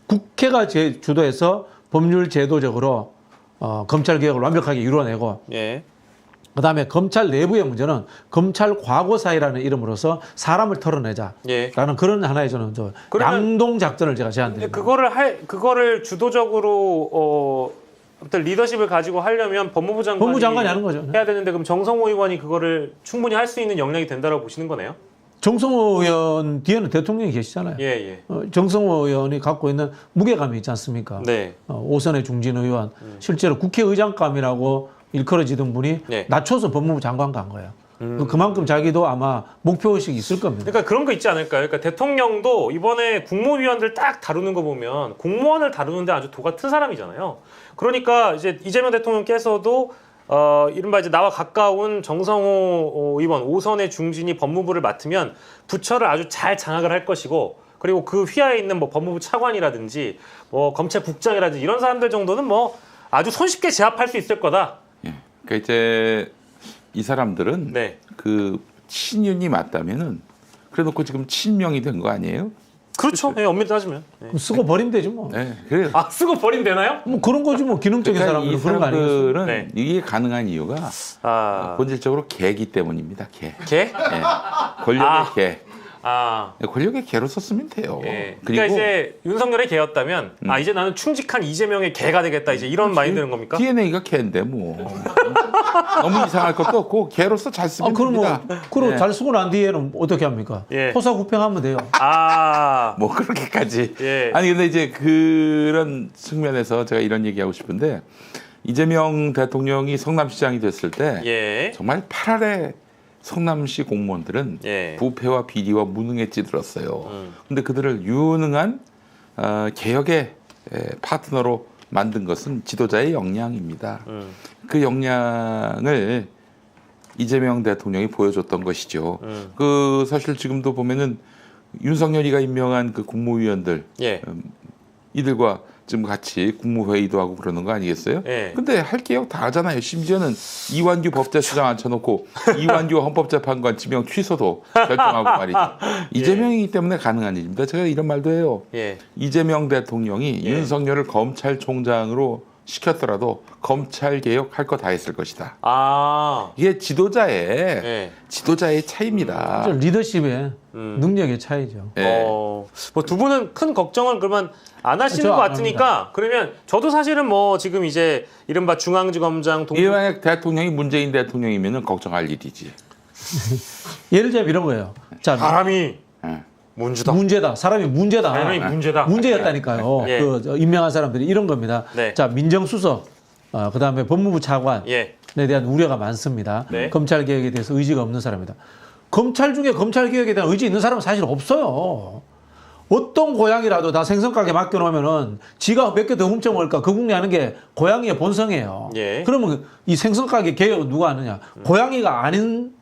국회가 주도해서 법률 제도적으로 검찰 개혁을 완벽하게 이루어내고 예. 그다음에 검찰 내부의 문제는 검찰 과거사이라는 이름으로서 사람을 털어내자라는 예. 그런 하나의 저는 양동 작전을 제가 제안드립니다. 그거를 주도적으로 어떤 리더십을 가지고 하려면 법무부 장관이 하는 거죠. 해야 되는데 그럼 정성호 의원이 그거를 충분히 할 수 있는 역량이 된다고 보시는 거네요? 정성호 의원 뒤에는 대통령이 계시잖아요. 예. 정성호 의원이 갖고 있는 무게감이 있지 않습니까? 네. 오선의 중진 의원, 실제로 국회의장감이라고 일컬어지던 분이 네. 낮춰서 법무부 장관 간 거예요. 그만큼 자기도 아마 목표의식이 있을 겁니다. 그러니까 그런 거 있지 않을까요? 그러니까 대통령도 이번에 국무위원들 딱 다루는 거 보면 공무원을 다루는데 아주 도 같은 사람이잖아요. 그러니까 이제 이재명 대통령께서도 이른바 이제 나와 가까운 정성호 의원 5선의 중진이 법무부를 맡으면 부처를 아주 잘 장악을 할 것이고 그리고 그 휘하에 있는 뭐 법무부 차관이라든지 뭐 검찰국장이라든지 이런 사람들 정도는 뭐 아주 손쉽게 제압할 수 있을 거다. 예. 그러니까 이제 이 사람들은 네. 그 친윤이 맞다면은 그래놓고 지금 친명이 된 거 아니에요? 그렇죠. 예, 엄밀히 따지면. 예. 그럼 쓰고 버리면 되지 뭐. 네, 그래요. 쓰고 버리면 되나요? 뭐 그런 거지 뭐 기능적인 그러니까 이 사람들은 그런 거 아니겠어요? 사람들은 네. 이게 가능한 이유가 본질적으로 개기 때문입니다. 개. 개? 예. 권력의 개. 권력의 개로 썼으면 돼요. 예. 그리고 그러니까 이제 윤석열의 개였다면 이제 나는 충직한 이재명의 개가 되겠다 이제 이런 마인드는 겁니까? DNA가 개인데 뭐 너무 이상할 것도 없고 개로서 잘 쓰면 됩니다. 그럼 예. 잘 쓰고 난 뒤에는 어떻게 합니까? 예. 토사구팽하면 돼요. 뭐 그렇게까지. 예. 아니 근데 이제 그런 측면에서 제가 이런 얘기하고 싶은데 이재명 대통령이 성남시장이 됐을 때 예. 정말 8알의 성남시 공무원들은 예. 부패와 비리와 무능에 찌들었어요. 근데 그들을 유능한 개혁의 파트너로 만든 것은 지도자의 역량입니다. 그 역량을 이재명 대통령이 보여줬던 것이죠. 그 사실 지금도 보면은 윤석열이가 임명한 그 국무위원들 예. 이들과 좀 같이 국무회의도 하고 그러는 거 아니겠어요? 예. 근데 할 개혁 다 하잖아요. 심지어는 이완규 법제수장 앉혀놓고 이완규 헌법재판관 지명 취소도 결정하고 말이죠. 이재명이기 때문에 가능한 일입니다. 제가 이런 말도 해요. 예. 이재명 대통령이 예. 윤석열을 검찰총장으로 시켰더라도 검찰 개혁 할 거 다 했을 것이다. 아. 이게 지도자의 예. 차이입니다. 좀 리더십의 능력의 차이죠. 예. 뭐 두 분은 큰 걱정을 그러면 안 하시는 저 것 안 같으니까 그러면 저도 사실은 뭐 지금 이제 이른바 중앙지검장 이만약 대통령이 문재인 대통령이면 걱정할 일이지. 예를 들면 이런 거예요. 자, 사람이 예. 문제다. 사람이 문제다. 사람이 문제다. 문제였다니까요. 예. 임명한 사람들이 이런 겁니다. 네. 자, 민정수석, 그다음에 법무부 차관에 예. 대한 우려가 많습니다. 네. 검찰 개혁에 대해서 의지가 없는 사람이다. 검찰 중에 검찰 개혁에 대한 의지 있는 사람은 사실 없어요. 어떤 고양이라도 다 생선가게 맡겨놓으면은 지가 몇 개 더 훔쳐먹을까 그 궁리하는 게 고양이의 본성이에요. 예. 그러면 이 생선가게 개혁은 누가 하느냐? 고양이가 아닌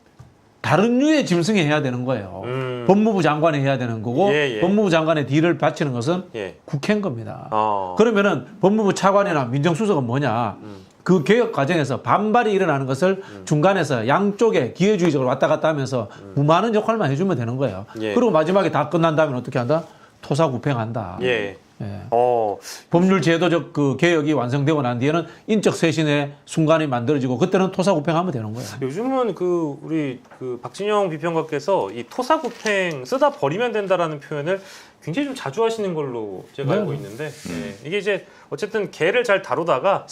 다른 류의 짐승이 해야 되는 거예요. 법무부 장관이 해야 되는 거고 예, 예. 법무부 장관의 뒤를 바치는 것은 예. 국회인 겁니다. 어. 그러면은 법무부 차관이나 민정수석은 뭐냐? 그 개혁 과정에서 반발이 일어나는 것을 중간에서 양쪽에 기회주의적으로 왔다 갔다 하면서 무마하는 역할만 해주면 되는 거예요. 예. 그리고 마지막에 다 끝난 다음에 어떻게 한다? 토사구팽한다. 예. 예. 어. 법률 제도적 그 개혁이 완성되고 난 뒤에는 인적 쇄신의 순간이 만들어지고 그때는 토사구팽하면 되는 거예요. 요즘은 그 우리 그 박진영 비평가께서 이 토사구팽 쓰다 버리면 된다라는 표현을 굉장히 좀 자주 하시는 걸로 제가 네. 알고 있는데 예. 이게 이제 어쨌든 개를 잘 다루다가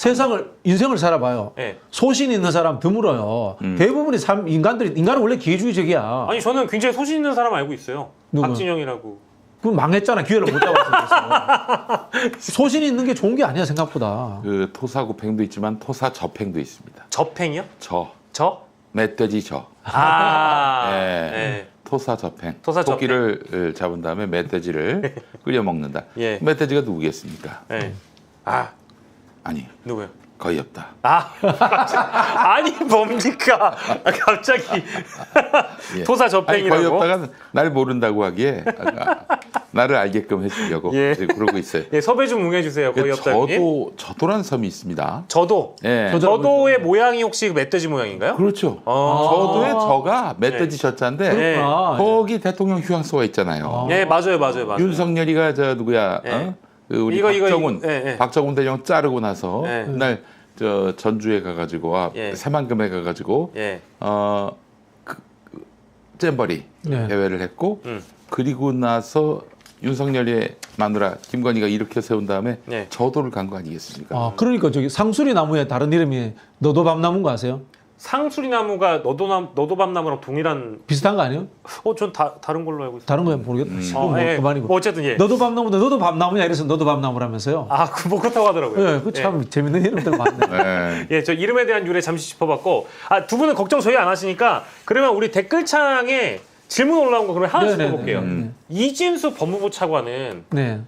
인생을 살아봐요. 예. 소신 있는 사람 드물어요. 대부분의 인간은 원래 기회주의적이야. 아니 저는 굉장히 소신 있는 사람 알고 있어요. 누구? 박진영이라고. 그럼 망했잖아. 기회를 못 잡았어. 소신이 있는 게 좋은 게 아니야 생각보다. 그 토사구팽도 있지만 토사접팽도 있습니다. 접행이요? 저 멧돼지 저. 아. 예. 예. 토사접팽. 토사접팽. 토끼를 잡은 다음에 멧돼지를 끓여 먹는다. 예. 멧돼지가 누구겠습니까? 예. 아, 아니 누구요? 거의 없다. 아, 아니 뭡니까? 갑자기 예. 아니, 토사접행이라고? 거의 없다가 날 모른다고 하기에 나를 알게끔 해주려고 예. 그러고 있어요. 예, 섭외 좀 응해주세요. 거의 없다님. 저도라는 섬이 있습니다. 저도. 예. 저도의 모양이 혹시 멧돼지 모양인가요? 그렇죠. 어. 저도의 저가 멧돼지 저자인데 예. 그렇구나. 거기 대통령 휴양소가 있잖아요. 예, 맞아요. 윤석열이가 저 누구야? 예. 어? 그 우리 이거, 박정훈, 예, 예. 박정훈 대령 자르고 나서 예. 그날 저 전주에 가가지고 예. 새만금에 가가지고 예. 잼버리 네. 대회를 했고 음. 그리고 나서 윤석열의 마누라 김건희가 일으켜 세운 다음에 네. 저도를 간 거 아니겠습니까? 아, 그러니까 저기 상수리 나무에 다른 이름이 너도밤나무인 거 아세요? 상수리나무가 너도밤나무랑 동일한. 비슷한 거 아니에요? 전 다른 걸로 알고 있어요. 다른 거야 모르겠다. 예. 그만이고. 뭐 어쨌든 예. 너도밤나무인데 너도 밤나무냐 이래서 너도밤나무라면서요. 아, 뭐 그렇다고 하더라고요. 예, 그 참 재밌는 이름들 많네. 네. 예, 저 이름에 대한 유래 잠시 짚어봤고, 두 분은 걱정 저희 안 하시니까 그러면 우리 댓글창에 질문 올라온 거 그러면 하나씩 네네네. 해볼게요. 이진수 법무부 차관은 네.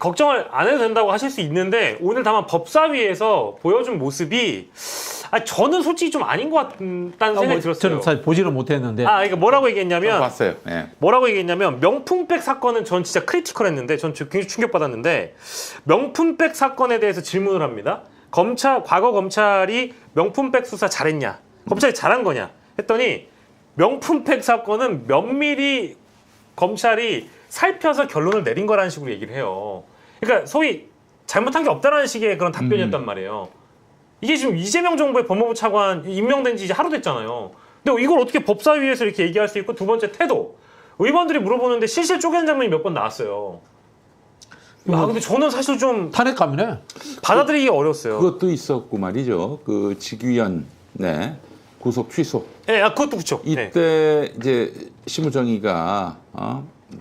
걱정을 안 해도 된다고 하실 수 있는데 오늘 다만 법사위에서 보여준 모습이 저는 솔직히 좀 아닌 것 같다는 생각이 들었어요. 저는 사실 보지를 못했는데. 그러니까 뭐라고 얘기했냐면 봤어요. 예. 뭐라고 얘기했냐면 명품백 사건은 전 진짜 크리티컬했는데 전 굉장히 충격받았는데 명품백 사건에 대해서 질문을 합니다. 과거 검찰이 명품백 수사 잘했냐? 검찰이 잘한 거냐? 했더니 명품백 사건은 면밀히 검찰이 살펴서 결론을 내린 거라는 식으로 얘기를 해요. 그러니까 소위 잘못한 게 없다라는 식의 그런 답변이었단 말이에요. 이게 지금 이재명 정부의 법무부 차관 임명된 지 이제 하루 됐잖아요. 근데 이걸 어떻게 법사위에서 이렇게 얘기할 수 있고 두 번째 태도. 의원들이 물어보는데 실실 쪼개는 장면이 몇 번 나왔어요. 근데 저는 사실 좀 탄핵감이네. 받아들이기가 어려웠어요. 그것도 있었고 말이죠. 그 직위원 구속 취소. 예, 그것도 그렇죠. 이때 이제 심우정이가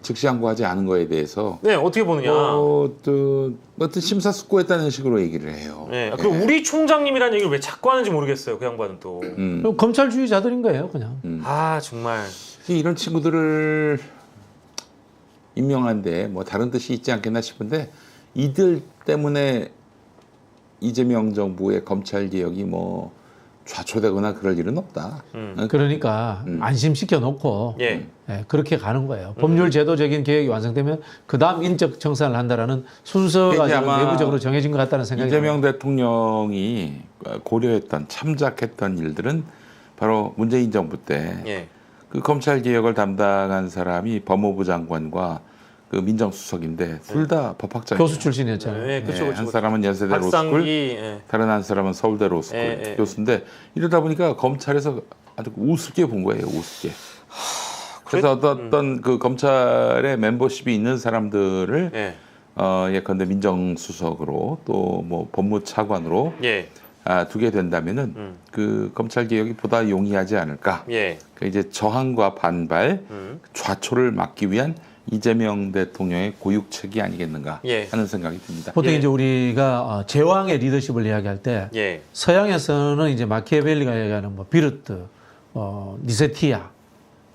즉시항고하지 않은 거에 대해서 네, 어떻게 보느냐. 어떤 심사숙고했다는 식으로 얘기를 해요. 네, 그리고 우리 총장님이라는 얘기를 왜 자꾸 하는지 모르겠어요. 그 양반은 또. 그럼 검찰주의자들인 거예요, 그냥. 정말. 이런 친구들을 임명한데 뭐 다른 뜻이 있지 않겠나 싶은데 이들 때문에 이재명 정부의 검찰 개혁이 뭐 좌초되거나 그럴 일은 없다. 그러니까 안심시켜 놓고 예. 예, 그렇게 가는 거예요. 법률 제도적인 계획이 완성되면 그 다음 인적 청산을 한다라는 순서가 이게 지금 아마 내부적으로 정해진 것 같다는 생각이 이재명 대통령이 고려했던 참작했던 일들은 바로 문재인 정부 때 예. 그 검찰 개혁을 담당한 사람이 법무부 장관과 그 민정수석인데 둘 다 법학자예요. 교수 출신이었잖아요. 네, 그렇죠. 한 사람은 연세대 로스쿨, 박상기. 예. 다른 한 사람은 서울대 로스쿨 예, 예, 교수인데 이러다 보니까 검찰에서 아주 우습게 본 거예요, 우습게. 그래서 어떤 그 검찰에 멤버십이 있는 사람들을 예. 예컨대 민정수석으로 또 뭐 법무차관으로 예. 두게 된다면은 그 검찰 개혁이 보다 용이하지 않을까. 예. 그 이제 저항과 반발, 좌초를 막기 위한 이재명 대통령의 고육책이 아니겠는가 예. 하는 생각이 듭니다. 보통 예. 이제 우리가 제왕의 리더십을 이야기할 때 예. 서양에서는 이제 마키아벨리가 얘기하는 뭐 비르트, 니세티아,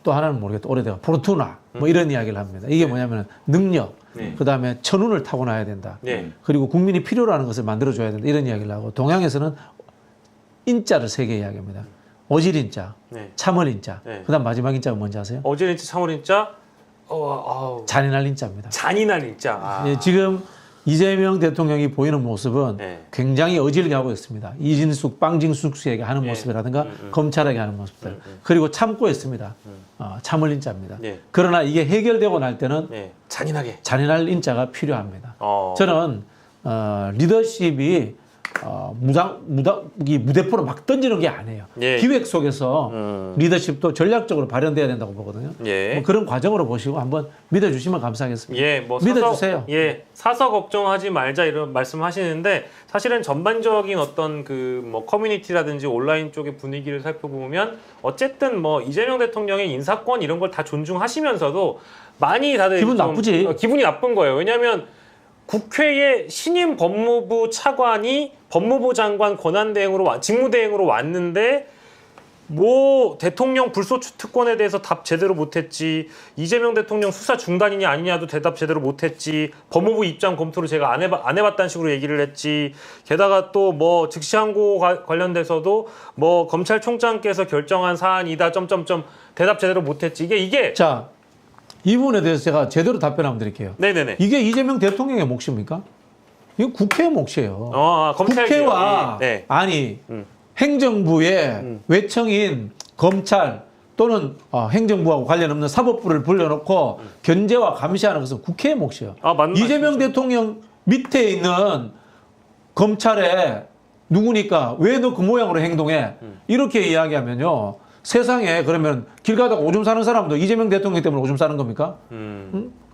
또 하나는 모르겠다 오래돼가 포르투나 뭐 이런 이야기를 합니다. 이게 뭐냐면 능력, 네. 그 다음에 천운을 타고나야 된다. 예. 그리고 국민이 필요로 하는 것을 만들어줘야 된다. 이런 이야기를 하고 동양에서는 인자를 세 개 이야기합니다. 오질인자, 네. 참을인자, 네. 그 다음 마지막 인자가 뭔지 아세요? 어제인자 참을인자. 잔인할 인자입니다. 잔인한 인자. 아. 예, 지금 이재명 대통령이 보이는 모습은 네. 굉장히 어질게 하고 있습니다. 이진숙, 빵징숙 씨에게 하는 예. 모습이라든가 검찰에게 하는 모습들. 그리고 참고 있습니다. 참을 인자입니다. 예. 그러나 이게 해결되고 날 때는 예. 잔인하게. 잔인할 인자가 필요합니다. 어. 저는 리더십이 무대포로 막 던지는 게 아니에요. 예. 기획 속에서 리더십도 전략적으로 발현돼야 된다고 보거든요. 예. 뭐 그런 과정으로 보시고 한번 믿어주시면 감사하겠습니다. 예, 뭐 믿어주세요. 사서 걱정하지 말자 이런 말씀하시는데 사실은 전반적인 어떤 그 뭐 커뮤니티라든지 온라인 쪽의 분위기를 살펴보면 어쨌든 뭐 이재명 대통령의 인사권 이런 걸 다 존중하시면서도 많이 다들 기분 좀 나쁘지. 기분이 나쁜 거예요. 왜냐하면 국회에 신임 법무부 차관이 법무부 장관 권한대행으로 직무대행으로 왔는데 뭐 대통령 불소추 특권에 대해서 답 제대로 못했지, 이재명 대통령 수사 중단이냐 아니냐도 대답 제대로 못했지, 법무부 입장 검토를 제가 안 해봤다는 식으로 얘기를 했지, 게다가 또 뭐 즉시항고 관련돼서도 뭐 검찰총장께서 결정한 사안이다 점점점 대답 제대로 못했지. 이게 자, 이 부분에 대해서 제가 제대로 답변 한번 드릴게요. 네네네. 이게 이재명 대통령의 몫입니까? 이거 국회의 몫이에요. 검찰 국회와 개혁이, 네. 아니 행정부의 외청인 검찰 또는 행정부하고 관련 없는 사법부를 불러놓고 견제와 감시하는 것은 국회의 몫이에요. 맞는 이재명 말씀이죠. 대통령 밑에 있는 검찰에 누구니까 왜 너 그 모양으로 행동해? 이렇게 이야기하면요. 세상에 그러면 길 가다가 오줌 싸는 사람도 이재명 대통령 때문에 오줌 싸는 겁니까?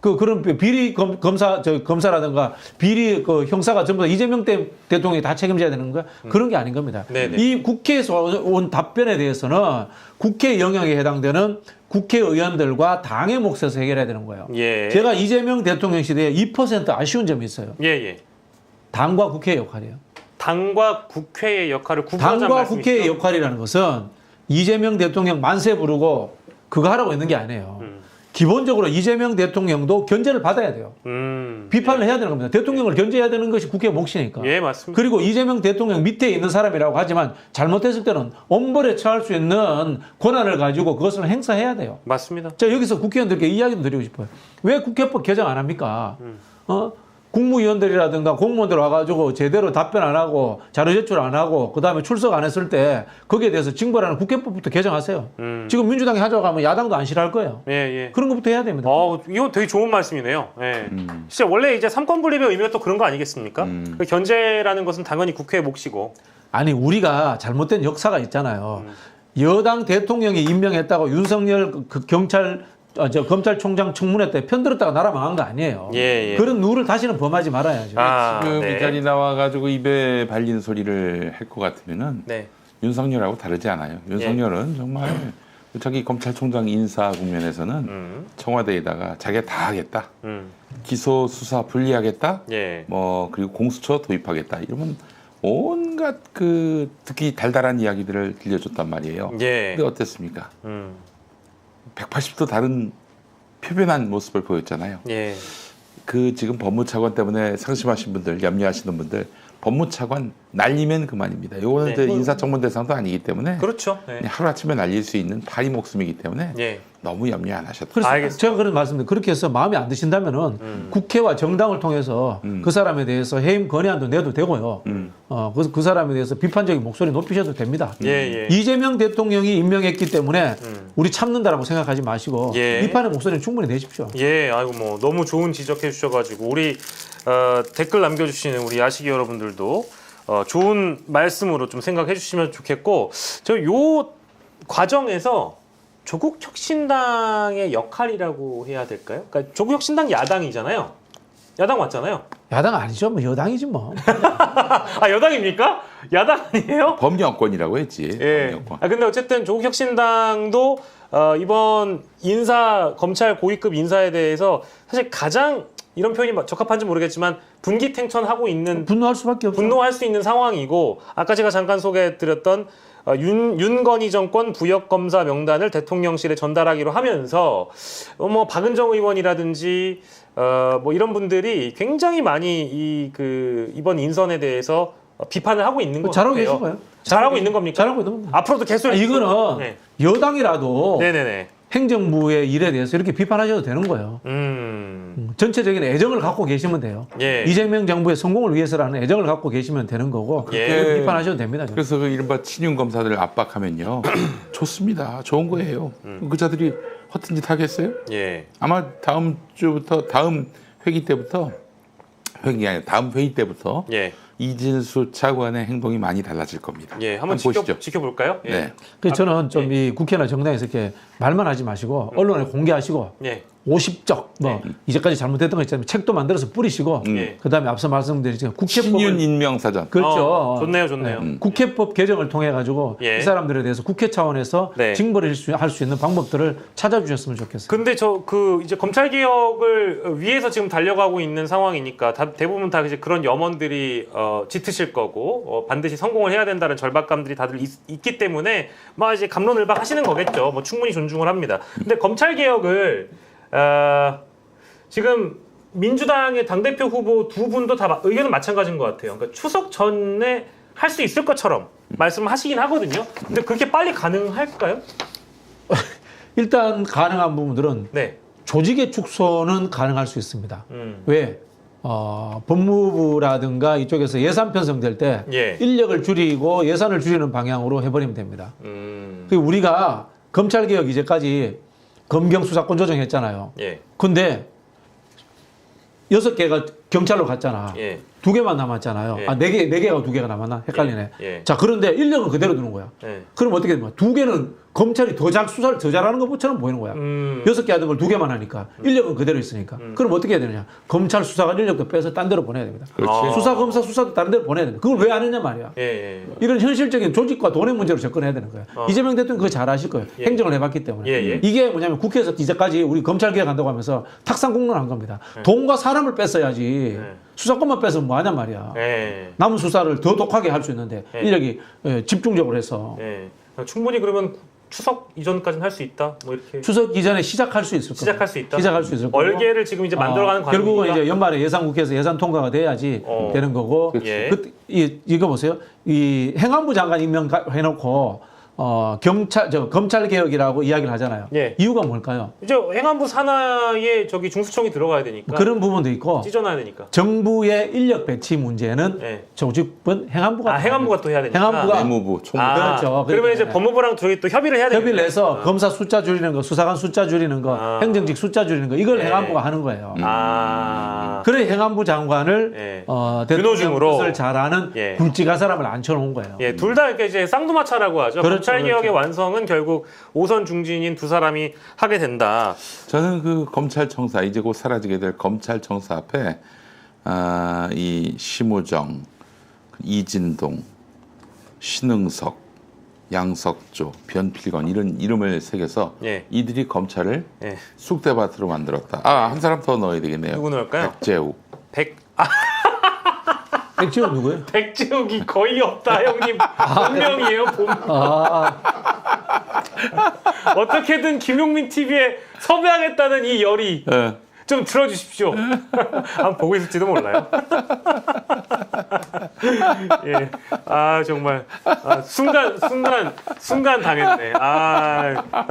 그런 비리 검사라든가 비리 형사가 전부 다 이재명 대통령이 다 책임져야 되는 거야? 그런 게 아닌 겁니다. 네네. 이 국회에서 온 답변에 대해서는 국회 영역에 해당되는 국회의원들과 당의 몫에서 해결해야 되는 거예요. 예. 제가 이재명 대통령 시대에 2% 아쉬운 점이 있어요. 예. 당과 국회의 역할이에요. 당과 국회의 역할을 구분하자는 당과 말씀이시죠? 국회의 역할이라는 것은 이재명 대통령 만세 부르고 그거 하라고 있는 게 아니에요. 기본적으로 이재명 대통령도 견제를 받아야 돼요. 비판을 해야 되는 겁니다. 대통령을 견제해야 되는 것이 국회의 몫이니까. 예, 맞습니다. 그리고 이재명 대통령 밑에 있는 사람이라고 하지만 잘못했을 때는 엄벌에 처할 수 있는 권한을 가지고 그것을 행사해야 돼요. 맞습니다. 자, 여기서 국회의원들께 이야기도 드리고 싶어요. 왜 국회법 개정 안 합니까? 국무위원들이라든가 공무원들 와가지고 제대로 답변 안 하고 자료 제출 안 하고 그다음에 출석 안 했을 때 거기에 대해서 징벌하는 국회법부터 개정하세요. 지금 민주당이 하자고 하면 야당도 안 싫어할 거예요. 예. 그런 것부터 해야 됩니다. 이거 되게 좋은 말씀이네요. 예. 진짜 원래 이제 삼권 분립의 의미가 또 그런 거 아니겠습니까? 그 견제라는 것은 당연히 국회의 몫이고. 아니 우리가 잘못된 역사가 있잖아요. 여당 대통령이 임명했다고 윤석열 검찰총장 청문회 때 편들었다가 나라 망한 거 아니에요. 예. 그런 룰을 다시는 범하지 말아야죠. 지금 네. 이 자리 나와가지고 입에 발린 소리를 할 것 같으면은 네. 윤석열하고 다르지 않아요. 윤석열은 정말 자기 검찰총장 인사 국면에서는 청와대에다가 자기가 다 하겠다. 기소 수사 분리하겠다. 예. 뭐 그리고 공수처 도입하겠다. 이러면 온갖 그 듣기 달달한 이야기들을 들려줬단 말이에요. 예. 근데 어땠습니까? 180도 다른 표변한 모습을 보였잖아요. 예. 그 지금 법무차관 때문에 상심하신 분들, 염려하시는 분들 법무차관 날리면 그만입니다. 이거는 네. 인사청문 대상도 아니기 때문에 그렇죠. 네. 그냥 하루아침에 날릴 수 있는 파리 목숨이기 때문에 예. 너무 염려 안 하셔도 그래서 알겠습니다. 제가 그런 말씀드린 그렇게 해서 마음에 안 드신다면은 국회와 정당을 통해서 그 사람에 대해서 해임 건의안도 내도 되고요. 그 사람에 대해서 비판적인 목소리 높이셔도 됩니다. 예. 이재명 대통령이 임명했기 때문에 우리 참는다라고 생각하지 마시고 예. 비판의 목소리는 충분히 내십시오. 예, 아이고 뭐 너무 좋은 지적해 주셔가지고 우리 댓글 남겨주시는 우리 야식이 여러분들도 좋은 말씀으로 좀 생각해 주시면 좋겠고 저 요 과정에서 조국 혁신당의 역할이라고 해야 될까요? 그러니까 조국 혁신당 야당이잖아요. 야당 맞잖아요. 야당 아니죠, 뭐 여당이지 뭐. 아 여당입니까? 야당 아니에요? 범여권이라고 했지. 예. 범여권. 아 근데 어쨌든 조국 혁신당도 이번 인사 검찰 고위급 인사에 대해서 사실 가장 이런 표현이 적합한지 모르겠지만 분기탱천하고 있는 분노할 수밖에 없죠. 분노할 수 있는 상황이고 아까 제가 잠깐 소개해드렸던 윤건희 정권 부역검사 명단을 대통령실에 전달하기로 하면서 뭐 박은정 의원이라든지 뭐 이런 분들이 굉장히 많이 이번 인선에 대해서 비판을 하고 있는 것 잘하고 같아요. 계신 거예요. 잘하고 있는 겁니까? 잘하고 있는 겁니다. 앞으로도 계속 이거는 네. 여당이라도 네네네. 행정부의 일에 대해서 이렇게 비판하셔도 되는 거예요. 전체적인 애정을 갖고 계시면 돼요. 예. 이재명 정부의 성공을 위해서라는 애정을 갖고 계시면 되는 거고 예. 비판하셔도 됩니다. 그래서 그 이른바 친윤 검사들을 압박하면요. 좋습니다. 좋은 거예요. 그 자들이 허튼 짓 하겠어요? 예. 아마 다음 회기 때부터 회기 아니 다음 회의 때부터 예. 이진수 차관의 행동이 많이 달라질 겁니다. 예. 한번 보시죠. 지켜볼까요? 예. 네. 그래서 저는 좀 이 국회나 정당에서 이렇게 말만 하지 마시고 언론에 공개하시고 예. 50적 뭐 이제까지 잘못했던 거 있잖아요. 책도 만들어서 뿌리시고 예. 그다음에 앞서 말씀드린 친윤 국회법을 인명사전. 그렇죠. 좋네요. 국회법 개정을 통해 가지고 예. 이 사람들에 대해서 국회 차원에서 네. 징벌을 할 수 있는 방법들을 찾아주셨으면 좋겠어요. 근데 이제 검찰 개혁을 위해서 지금 달려가고 있는 상황이니까 대부분 다 이제 그런 염원들이 짙으실 거고 반드시 성공을 해야 된다는 절박감들이 다들 있기 때문에 막 이제 갑론을박 하시는 거겠죠. 뭐 충분히 존중을 합니다. 근데 검찰 개혁을 지금 민주당의 당대표 후보 두 분도 다 의견은 마찬가지인 것 같아요. 그러니까 추석 전에 할 수 있을 것처럼 말씀을 하시긴 하거든요. 근데 그렇게 빨리 가능할까요? 일단 가능한 부분들은 네. 조직의 축소는 가능할 수 있습니다. 왜? 법무부라든가 이쪽에서 예산 편성될 때 예. 인력을 줄이고 예산을 줄이는 방향으로 해버리면 됩니다. 그리고 우리가 검찰개혁 이제까지 검경 수사권 조정했잖아요. 예. 근데 6개가 경찰로 갔잖아. 예. 2개만 남았잖아요. 예. 4개가 2개가 남았나? 헷갈리네. 예. 자, 그런데 인력은 그대로 두는 거야. 예. 그럼 어떻게 되면 2개는 검찰이 수사를 더 잘하는 것처럼 보이는 거야. 6개 하던 걸 2개만 하니까 인력은 그대로 있으니까. 그럼 어떻게 해야 되느냐? 검찰 수사관 인력도 빼서 딴 데로 보내야 됩니다. 그렇지. 수사, 검사, 수사도 다른 데로 보내야 됩니다. 그걸 왜 안 했냐 말이야. 예. 이런 현실적인 조직과 돈의 문제로 접근해야 되는 거예요. 이재명 대통령 그거 잘 아실 거예요. 예. 행정을 해봤기 때문에. 예. 이게 뭐냐면 국회에서 이제까지 우리 검찰 개혁한다고 하면서 탁상공론한 겁니다. 돈과 사람을 뺐어야지. 수사권만 뺏으면 뭐 하냔 말이야. 예. 남은 수사를 더 독하게 할 수 있는데 예. 인력이 집중적으로 해서 예. 충분히 그러면 추석 이전까지는 할 수 있다. 뭐 이렇게 추석 이전에 시작할 수 있을 거예요. 시작할 수 있다. 시작할 수 있을 거고. 얼개를 지금 이제 만들어가는 과정이니까. 결국은 이제 연말에 예산국회에서 예산 통과가 돼야지 되는 거고. 예. 이거 보세요. 이 행안부 장관 임명해놓고 검찰 개혁이라고 이야기를 하잖아요. 예. 이유가 뭘까요? 이제 행안부 산하에 중수청이 들어가야 되니까 그런 부분도 있고 찢어놔야 되니까. 정부의 인력 배치 문제는 예. 조직은 행안부가 행안부가 또 해야 되니까. 행안부가 내무부, 총무. 그렇죠. 그러면 이제 법무부랑 둘이 또 협의를 해야 되니까. 협의를 해서 검사 숫자 줄이는 거, 수사관 숫자 줄이는 거, 행정직 숫자 줄이는 거 이걸 예. 행안부가 하는 거예요. 그래 행안부 장관을 예. 대통령 뜻을 잘하는 예. 굵직한 사람을 앉혀놓은 거예요. 예, 둘 다 이렇게 이제 쌍두마차라고 하죠. 그렇죠, 검찰 개혁의 그렇죠. 완성은 결국 오선 중진인 두 사람이 하게 된다. 저는 그 검찰청사 이제 곧 사라지게 될 검찰청사 앞에 이 심우정, 이진동, 신응석, 양석조, 변필건 이런 이름을 새겨서 예. 이들이 검찰을 예. 쑥대밭으로 만들었다. 한 사람 더 넣어야 되겠네요. 누구 넣을까요? 백재욱. 백지원 누구예요? 백지욱이 거의 없다, 형님. 본명이에요, 본명. 어떻게든 김용민 TV에 섭외하겠다는 이 열이 예. 좀 들어주십시오. 한번 보고 있을지도 몰라요. 예. 아 정말 순간 당했네.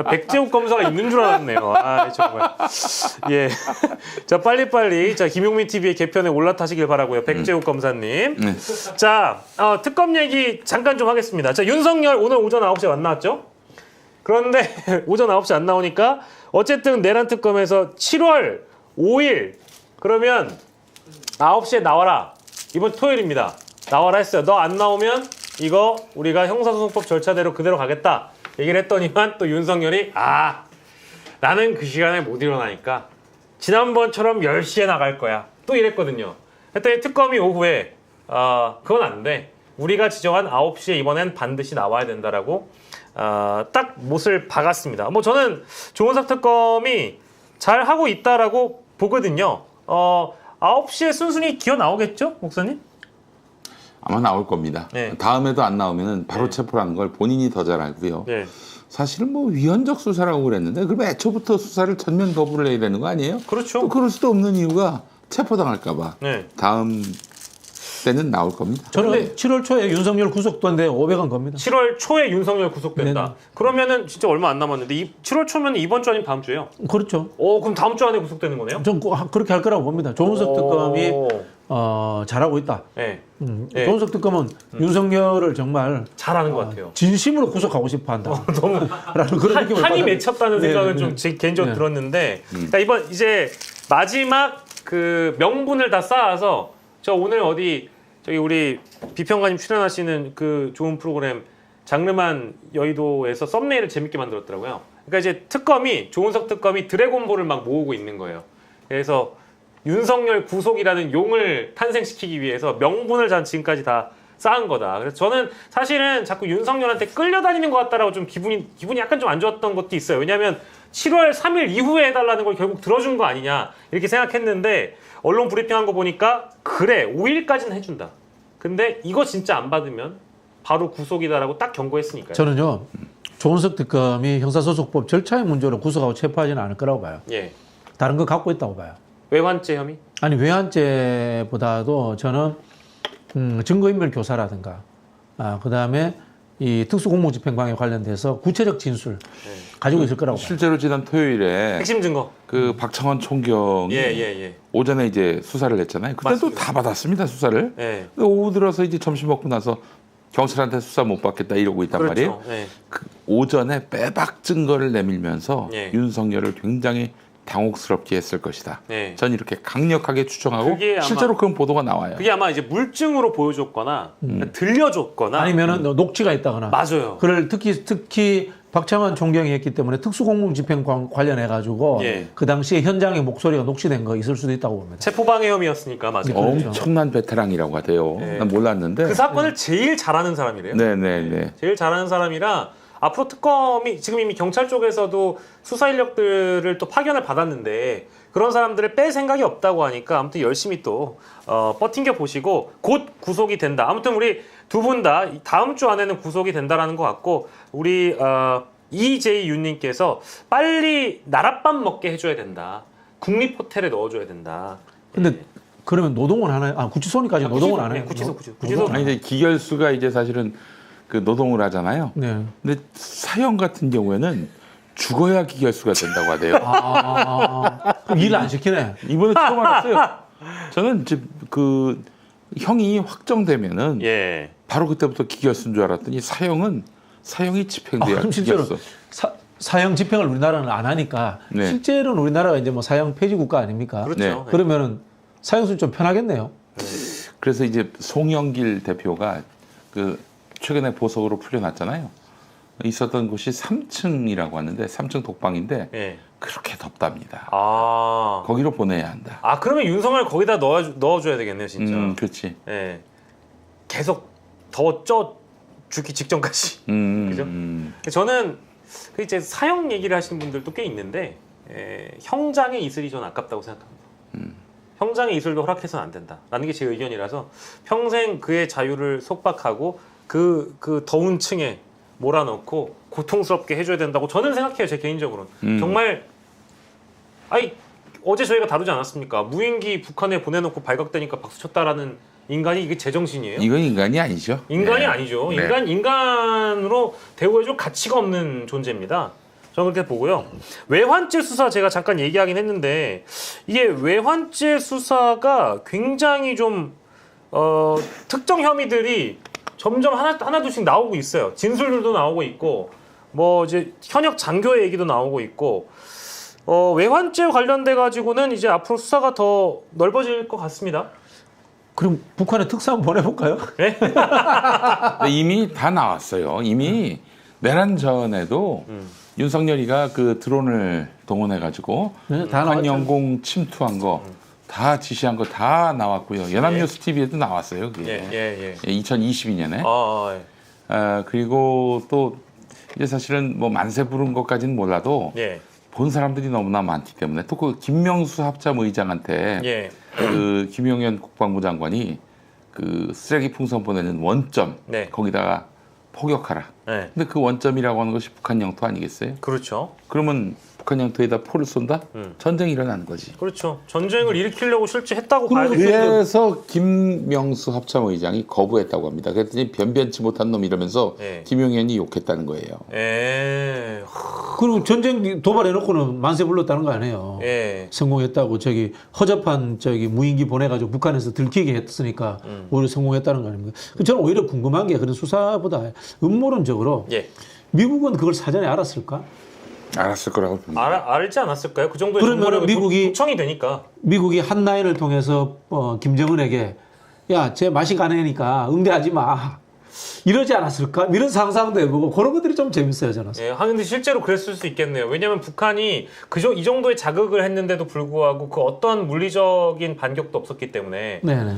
백제옥 검사가 있는 줄 알았네요. 정말. 예. 자 빨리빨리 자 김용민 TV의 개편에 올라타시길 바라고요. 백제옥 검사님. 자 특검 얘기 잠깐 좀 하겠습니다. 자 윤석열 오늘 오전 9시에 만나왔죠? 그런데 오전 9시 안 나오니까 어쨌든 내란 특검에서 7월 5일 그러면 9시에 나와라. 이번 토요일입니다. 나와라 했어요. 너 안 나오면 이거 우리가 형사소송법 절차대로 그대로 가겠다. 얘기를 했더니만 또 윤석열이 나는 그 시간에 못 일어나니까 지난번처럼 10시에 나갈 거야. 또 이랬거든요. 했더니 특검이 오후에 그건 안 돼. 우리가 지정한 9시에 이번엔 반드시 나와야 된다라고 딱 못을 박았습니다. 뭐 저는 조은석 특검이 잘 하고 있다라고 보거든요. 9시에 순순히 기어 나오겠죠, 목사님? 아마 나올 겁니다. 네. 다음에도 안 나오면 바로 체포라는 걸 본인이 더 잘 알고요. 네. 사실은 뭐 위헌적 수사라고 그랬는데 그러면 애초부터 수사를 전면 거부를 해야 되는 거 아니에요? 그렇죠. 또 그럴 수도 없는 이유가 체포당할까 봐. 네. 다음 때는 나올 겁니다. 저는 근데 7월 초에 윤석열 구속된데 500원 겁니다. 7월 초에 윤석열 구속된다. 네네. 그러면은 진짜 얼마 안 남았는데 7월 초면 이번 주 아니면 다음 주예요? 그렇죠. 그럼 다음 주 안에 구속되는 거네요? 전 그렇게 할 거라고 봅니다. 조은석 특검이 잘하고 있다. 네. 네. 조은석 특검은 윤석열을 정말 잘하는 것 같아요. 진심으로 구속하고 싶어 한다. 너무 라는 그런 느낌을 한이 받아요. 맺혔다는 생각은 네, 좀 개인적으로 네. 들었는데 그러니까 이번 이제 마지막 그 명분을 다 쌓아서 저 오늘 어디 저기 우리 비평가님 출연하시는 그 좋은 프로그램 장르만 여의도에서 썸네일을 재밌게 만들었더라고요. 그러니까 이제 조은석 특검이 드래곤볼을 막 모으고 있는 거예요. 그래서 윤석열 구속이라는 용을 탄생시키기 위해서 명분을 지금까지 다 쌓은 거다. 그래서 저는 사실은 자꾸 윤석열한테 끌려다니는 것 같다라고 좀 기분이 약간 좀 안 좋았던 것도 있어요. 왜냐하면 7월 3일 이후에 해달라는 걸 결국 들어준 거 아니냐 이렇게 생각했는데 언론 브리핑한 거 보니까 그래 5일까지는 해준다. 근데 이거 진짜 안 받으면 바로 구속이다라고 딱 경고했으니까요. 저는요. 조은석 특검이 형사소송법 절차의 문제로 구속하고 체포하지는 않을 거라고 봐요. 예. 다른 거 갖고 있다고 봐요. 외환죄 혐의? 아니 외환죄보다도 저는 증거인멸 교사라든가 그다음에 이 특수공무집행방해 관련돼서 구체적 진술 가지고 있을 거라고 봐요. 실제로 지난 토요일에 핵심 증거. 그 박창원 총경이 예. 오전에 이제 수사를 했잖아요. 그때도 맞습니다. 다 받았습니다 수사를. 예. 오후 들어서 이제 점심 먹고 나서 경찰한테 수사 못 받겠다 이러고 있단 말이에요. 예. 그 오전에 빼박 증거를 내밀면서 예. 윤석열을 굉장히 당혹스럽게 했을 것이다. 예. 전 이렇게 강력하게 추정하고 그게 아마- 실제로 그런 보도가 나와요. 그게 아마 이제 물증으로 보여줬거나 들려줬거나 아니면은 녹취가 있다거나. 맞아요. 그걸 특히 박창원 총경이 했기 때문에 특수공무집행 관련해 가지고 예. 그 당시에 현장의 목소리가 녹취된 거 있을 수도 있다고 봅니다. 체포방해 혐의였으니까 맞아요. 그렇죠. 엄청난 베테랑이라고 하대요. 네. 난 몰랐는데. 그 사건을 제일 잘하는 사람이래요. 네네네. 제일 잘하는 사람이라 앞으로 특검이 지금 이미 경찰 쪽에서도 수사 인력들을 또 파견을 받았는데 그런 사람들을 뺄 생각이 없다고 하니까 아무튼 열심히 또 버틴겨 보시고 곧 구속이 된다. 아무튼 우리 두 분 다 다음 주 안에는 구속이 된다라는 것 같고 우리 이재희 윤님께서 빨리 나랏밥 먹게 해줘야 된다. 국립 호텔에 넣어줘야 된다. 근데 그러면 노동은 하나요? 구치소니까지 노동은 안 해요? 구치소. 아니 이제 기결수가 이제 사실은 그 노동을 하잖아요. 네. 근데 사형 같은 경우에는 죽어야 기결수가 된다고 하대요. 그럼 일을 안 시키네. 이번에 처음 알았어요. 저는 이제 그 형이 확정되면은 예. 바로 그때부터 기결수인 줄 알았더니 사형이 집행돼야 그럼 실제로 기결수. 사형 집행을 우리나라는 안 하니까 네. 실제로는 우리나라가 이제 뭐 사형 폐지 국가 아닙니까? 그렇죠. 네. 네. 그러면은 사형수는 좀 편하겠네요. 그래서 이제 송영길 대표가 그 최근에 보석으로 풀려났잖아요. 있었던 곳이 3층이라고 하는데 3층 독방인데 예. 그렇게 덥답니다. 아. 거기로 보내야 한다. 그러면 윤석열 거기다 넣어줘야 되겠네요, 진짜. 그렇지. 예. 계속 더 죽기 직전까지. 그죠? 저는 그 이제 사형 얘기를 하시는 분들도 꽤 있는데 형장의 이슬이 저는 아깝다고 생각합니다. 형장의 이슬도 허락해서는 안 된다라는 게 제 의견이라서 평생 그의 자유를 속박하고 그 더운 층에 몰아넣고 고통스럽게 해줘야 된다고 저는 생각해요. 제 개인적으로는. 정말 어제 저희가 다루지 않았습니까? 무인기 북한에 보내놓고 발각되니까 박수 쳤다라는 인간이 이게 제정신이에요? 이건 인간이 아니죠. 인간이 네. 아니죠. 네. 인간으로 대우해줄 가치가 없는 존재입니다. 저는 그렇게 보고요. 외환죄 수사 제가 잠깐 얘기하긴 했는데 이게 외환죄 수사가 굉장히 좀 특정 혐의들이 점점 하나둘씩 나오고 있어요. 진술들도 나오고 있고 뭐 이제 현역 장교의 얘기도 나오고 있고 외환죄 관련돼 가지고는 이제 앞으로 수사가 더 넓어질 것 같습니다. 그럼 북한에 특사 한번 보내볼까요? 근데 이미 다 나왔어요. 이미 내란 전에도 윤석열이가 그 드론을 동원해가지고 네, 다 북한 나왔죠. 영공 침투한 거 다 지시한 거 다 나왔고요. 연합뉴스 TV에도 나왔어요. 그게. 예. 2022년에. 예. 그리고 또 이제 사실은 뭐 만세 부른 것까지는 몰라도 예. 본 사람들이 너무나 많기 때문에 또 그 김명수 합참 의장한테 예. 그 김용현 국방부 장관이 그 쓰레기 풍선 보내는 원점 네. 거기다가 포격하라. 네. 근데 그 원점이라고 하는 것이 북한 영토 아니겠어요? 그렇죠. 그러면 북한 영토에다 포를 쏜다? 전쟁이 일어나는 거지. 그렇죠. 전쟁을 일으키려고 실제 했다고 봐야 되죠. 그래서 김명수 합참 의장이 거부했다고 합니다. 그랬더니 변변치 못한 놈 이러면서 네. 김용현이 욕했다는 거예요. 예. 그리고 전쟁 도발해놓고는 만세 불렀다는 거 아니에요. 예. 성공했다고 저기 허접한 저기 무인기 보내가지고 북한에서 들키게 했으니까 오히려 성공했다는 거 아닙니까? 저는 오히려 궁금한 게 그런 수사보다 음모론적으로 예. 미국은 그걸 사전에 알았을까? 알았을 거라고 봅니다. 알지 않았을까요? 그 정도의 그러면 정보력이 미국이- 도청이 되니까. 미국이 한라인을 통해서 김정은에게 야, 쟤 맛이 가네니까 응대하지 마. 이러지 않았을까? 이런 상상도 해보고 그런 것들이 좀 재밌어요, 저는. 예. 하는데 실제로 그랬을 수 있겠네요. 왜냐하면 북한이 이 정도의 자극을 했는데도 불구하고 그 어떤 물리적인 반격도 없었기 때문에 네네.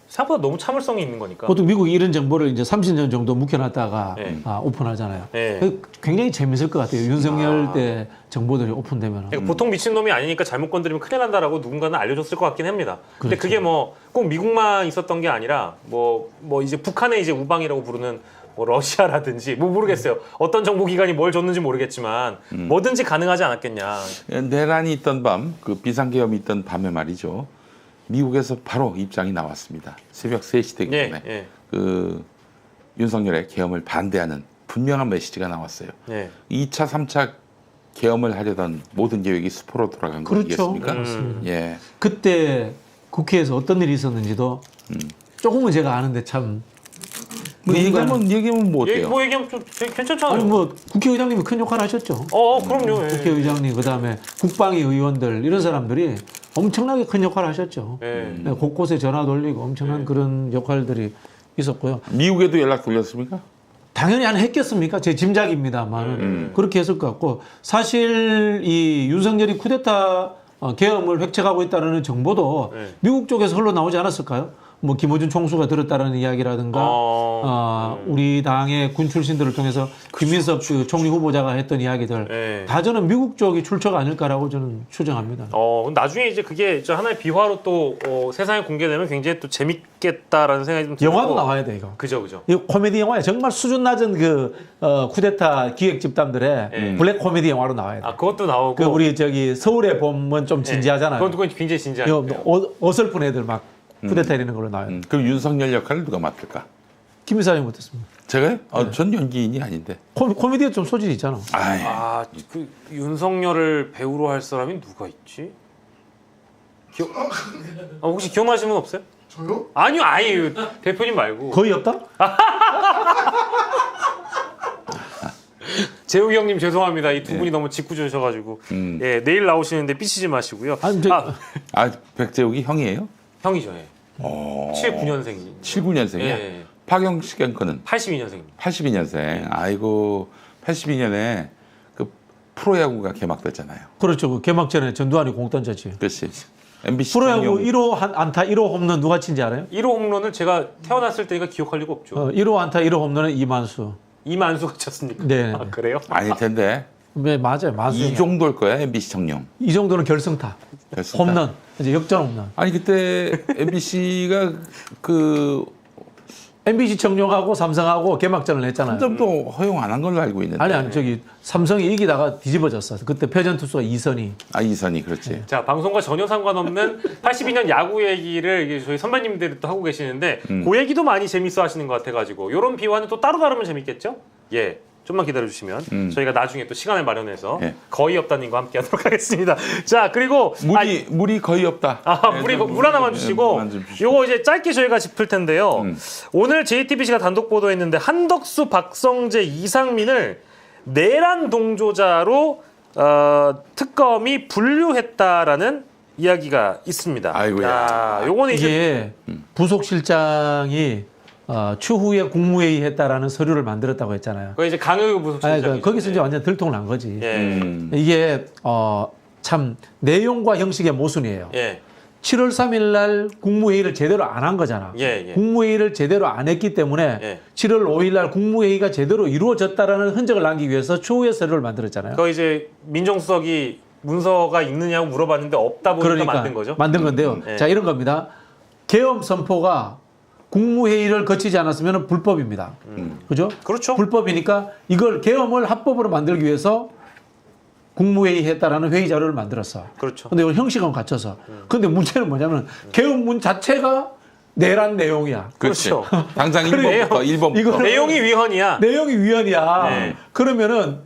생각보다 너무 참을성이 있는 거니까. 보통 미국이 이런 정보를 이제 30년 정도 묵혀놨다가 네. 오픈하잖아요. 네. 굉장히 재밌을 것 같아요. 윤석열 때 정보들이 오픈되면. 그러니까 보통 미친놈이 아니니까 잘못 건드리면 큰일 난다라고 누군가는 알려줬을 것 같긴 합니다. 근데 그렇죠. 그게 뭐 꼭 미국만 있었던 게 아니라 뭐 이제 북한의 이제 우방이라고 부르는 뭐 러시아라든지 뭐 모르겠어요. 어떤 정보기관이 뭘 줬는지 모르겠지만 뭐든지 가능하지 않았겠냐. 내란이 있던 밤, 그 비상계엄이 있던 밤에 말이죠. 미국에서 바로 입장이 나왔습니다. 새벽 3시 되기 전에 예. 그 윤석열의 계엄을 반대하는 분명한 메시지가 나왔어요. 예. 2차, 3차 계엄을 하려던 모든 계획이 수포로 돌아간 거 그렇죠. 아니겠습니까? 맞습니다. 예. 그때 국회에서 어떤 일이 있었는지도 조금은 제가 아는데 참. 뭐 누군가는- 얘기하면 뭐 어때요? 뭐 얘기하면 좀 되게 괜찮잖아요. 아니 뭐 국회의장님이 큰 역할을 하셨죠. 그럼요. 예. 국회의장님 그다음에 국방위 의원들 이런 사람들이 엄청나게 큰 역할을 하셨죠. 예. 네, 곳곳에 전화 돌리고 엄청난 그런 역할들이 있었고요. 미국에도 연락 돌렸습니까? 당연히 안 했겠습니까? 제 짐작입니다만 그렇게 했을 것 같고 사실 이 윤석열이 쿠데타 계엄을 획책하고 있다는 정보도 네. 미국 쪽에서 흘러나오지 않았을까요? 뭐 김어준 총수가 들었다는 이야기라든가 우리 당의 군 출신들을 통해서 김민석 그 총리 후보자가 했던 이야기들 네. 다 저는 미국 쪽이 출처가 아닐까라고 저는 추정합니다. 나중에 이제 그게 하나의 비화로 또 세상에 공개되면 굉장히 또 재밌겠다라는 생각이 좀 들고. 영화도 나와야 돼 이거. 그죠. 이 코미디 영화에 정말 수준 낮은 그 쿠데타 기획 집단들의 블랙 코미디 영화로 나와야 돼. 그것도 나오고. 그 우리 저기 서울의 봄은 좀 진지하잖아요. 그건 굉장히 진지하죠. 어설픈 애들 막 쿠데타 이러는 걸로 나와요. 그럼 윤석열 역할을 누가 맡을까? 김 이사님 어떻습니까? 제가요? 전 연기인이 아닌데. 코미디에 좀 소질이 있잖아. 아이, 그 윤석열을 배우로 할 사람이 누가 있지? 혹시 기억나시는 분 없어요? 저요? 아니요, 아예 대표님 말고. 거의 없다? 재욱이 형님 죄송합니다. 이 두 분이 너무 짓궂으셔가지고. 예, 내일 나오시는데 삐치지 마시고요. 아니, 백재욱이 형이에요? 형이죠. 예. 79년생이. 79년생이야? 예. 박영식 앵커는 82년생입니다. 82년생. 아이고, 82년에 그 프로야구가 개막됐잖아요. 그렇죠. 그 개막 전에 전두환이 공 던졌지. 그렇지. MBC 프로야구 1호 안타 1호 홈런 누가 친지 알아요? 1호 홈런을 제가 태어났을 때니까 기억할 리가 없죠. 1호 안타 1호 홈런은 이만수. 이만수가 쳤습니까? 네. 그래요? 아닐 텐데. 네, 맞아요. 만수. 이 정도일 거야, MBC 청룡. 이 정도는 결승타. 결승타. 홈런. 이제 역전 홈런. 아니 그때 MBC가 그 MBC 청룡하고 삼성하고 개막전을 했잖아요. 한 점도 허용 안 한 걸로 알고 있는데. 아니 저기 삼성이 이기다가 뒤집어졌어. 그때 패전 투수가 이선희. 아 이선이 그렇지. 자, 방송과 전혀 상관없는 82년 야구 얘기를 이게 저희 선배님들이 또 하고 계시는데 그 얘기도 많이 재밌어 하시는 것 같아가지고 이런 비화는 또 따로 다루면 재밌겠죠? 예. 좀만 기다려주시면 저희가 나중에 또 시간을 마련해서 예. 거의 없다님과 함께 하도록 하겠습니다. 자, 그리고 물이 거의 없다. 물 하나만 주시고 물만 좀 주시고. 요거 이제 짧게 저희가 짚을 텐데요. 오늘 JTBC가 단독 보도했는데 한덕수, 박성재, 이상민을 내란 동조자로 특검이 분류했다라는 이야기가 있습니다. 아이고야. 요거는 이제 이게 부속실장이 추후에 국무회의 했다라는 서류를 만들었다고 했잖아요. 그 이제 강효구 부속실장이 거기서 이제 완전 들통을 난 거지. 예. 이게 참 내용과 형식의 모순이에요. 예. 7월 3일 날 국무회의를 제대로 안 한 거잖아. 예. 국무회의를 제대로 안 했기 때문에 예. 7월 5일 날 국무회의가 제대로 이루어졌다라는 흔적을 남기기 위해서 추후에 서류를 만들었잖아요. 그 이제 민정수석이 문서가 있느냐고 물어봤는데 없다 보니까 만든 거죠. 만든 건데요. 예. 자, 이런 겁니다. 계엄 선포가 국무회의를 거치지 않았으면 불법입니다. 그죠? 그렇죠. 불법이니까 이걸 계엄을 합법으로 만들기 위해서 국무회의 했다라는 회의 자료를 만들었어. 그렇죠. 근데 이걸 형식은 갖춰서. 근데 문제는 뭐냐면 계엄문 자체가 내란 내용이야. 그렇지. 그렇죠. 당장 그래, 1번부터 1번부터. 이거는- 내용이 위헌이야. 내용이 위헌이야. 네. 그러면은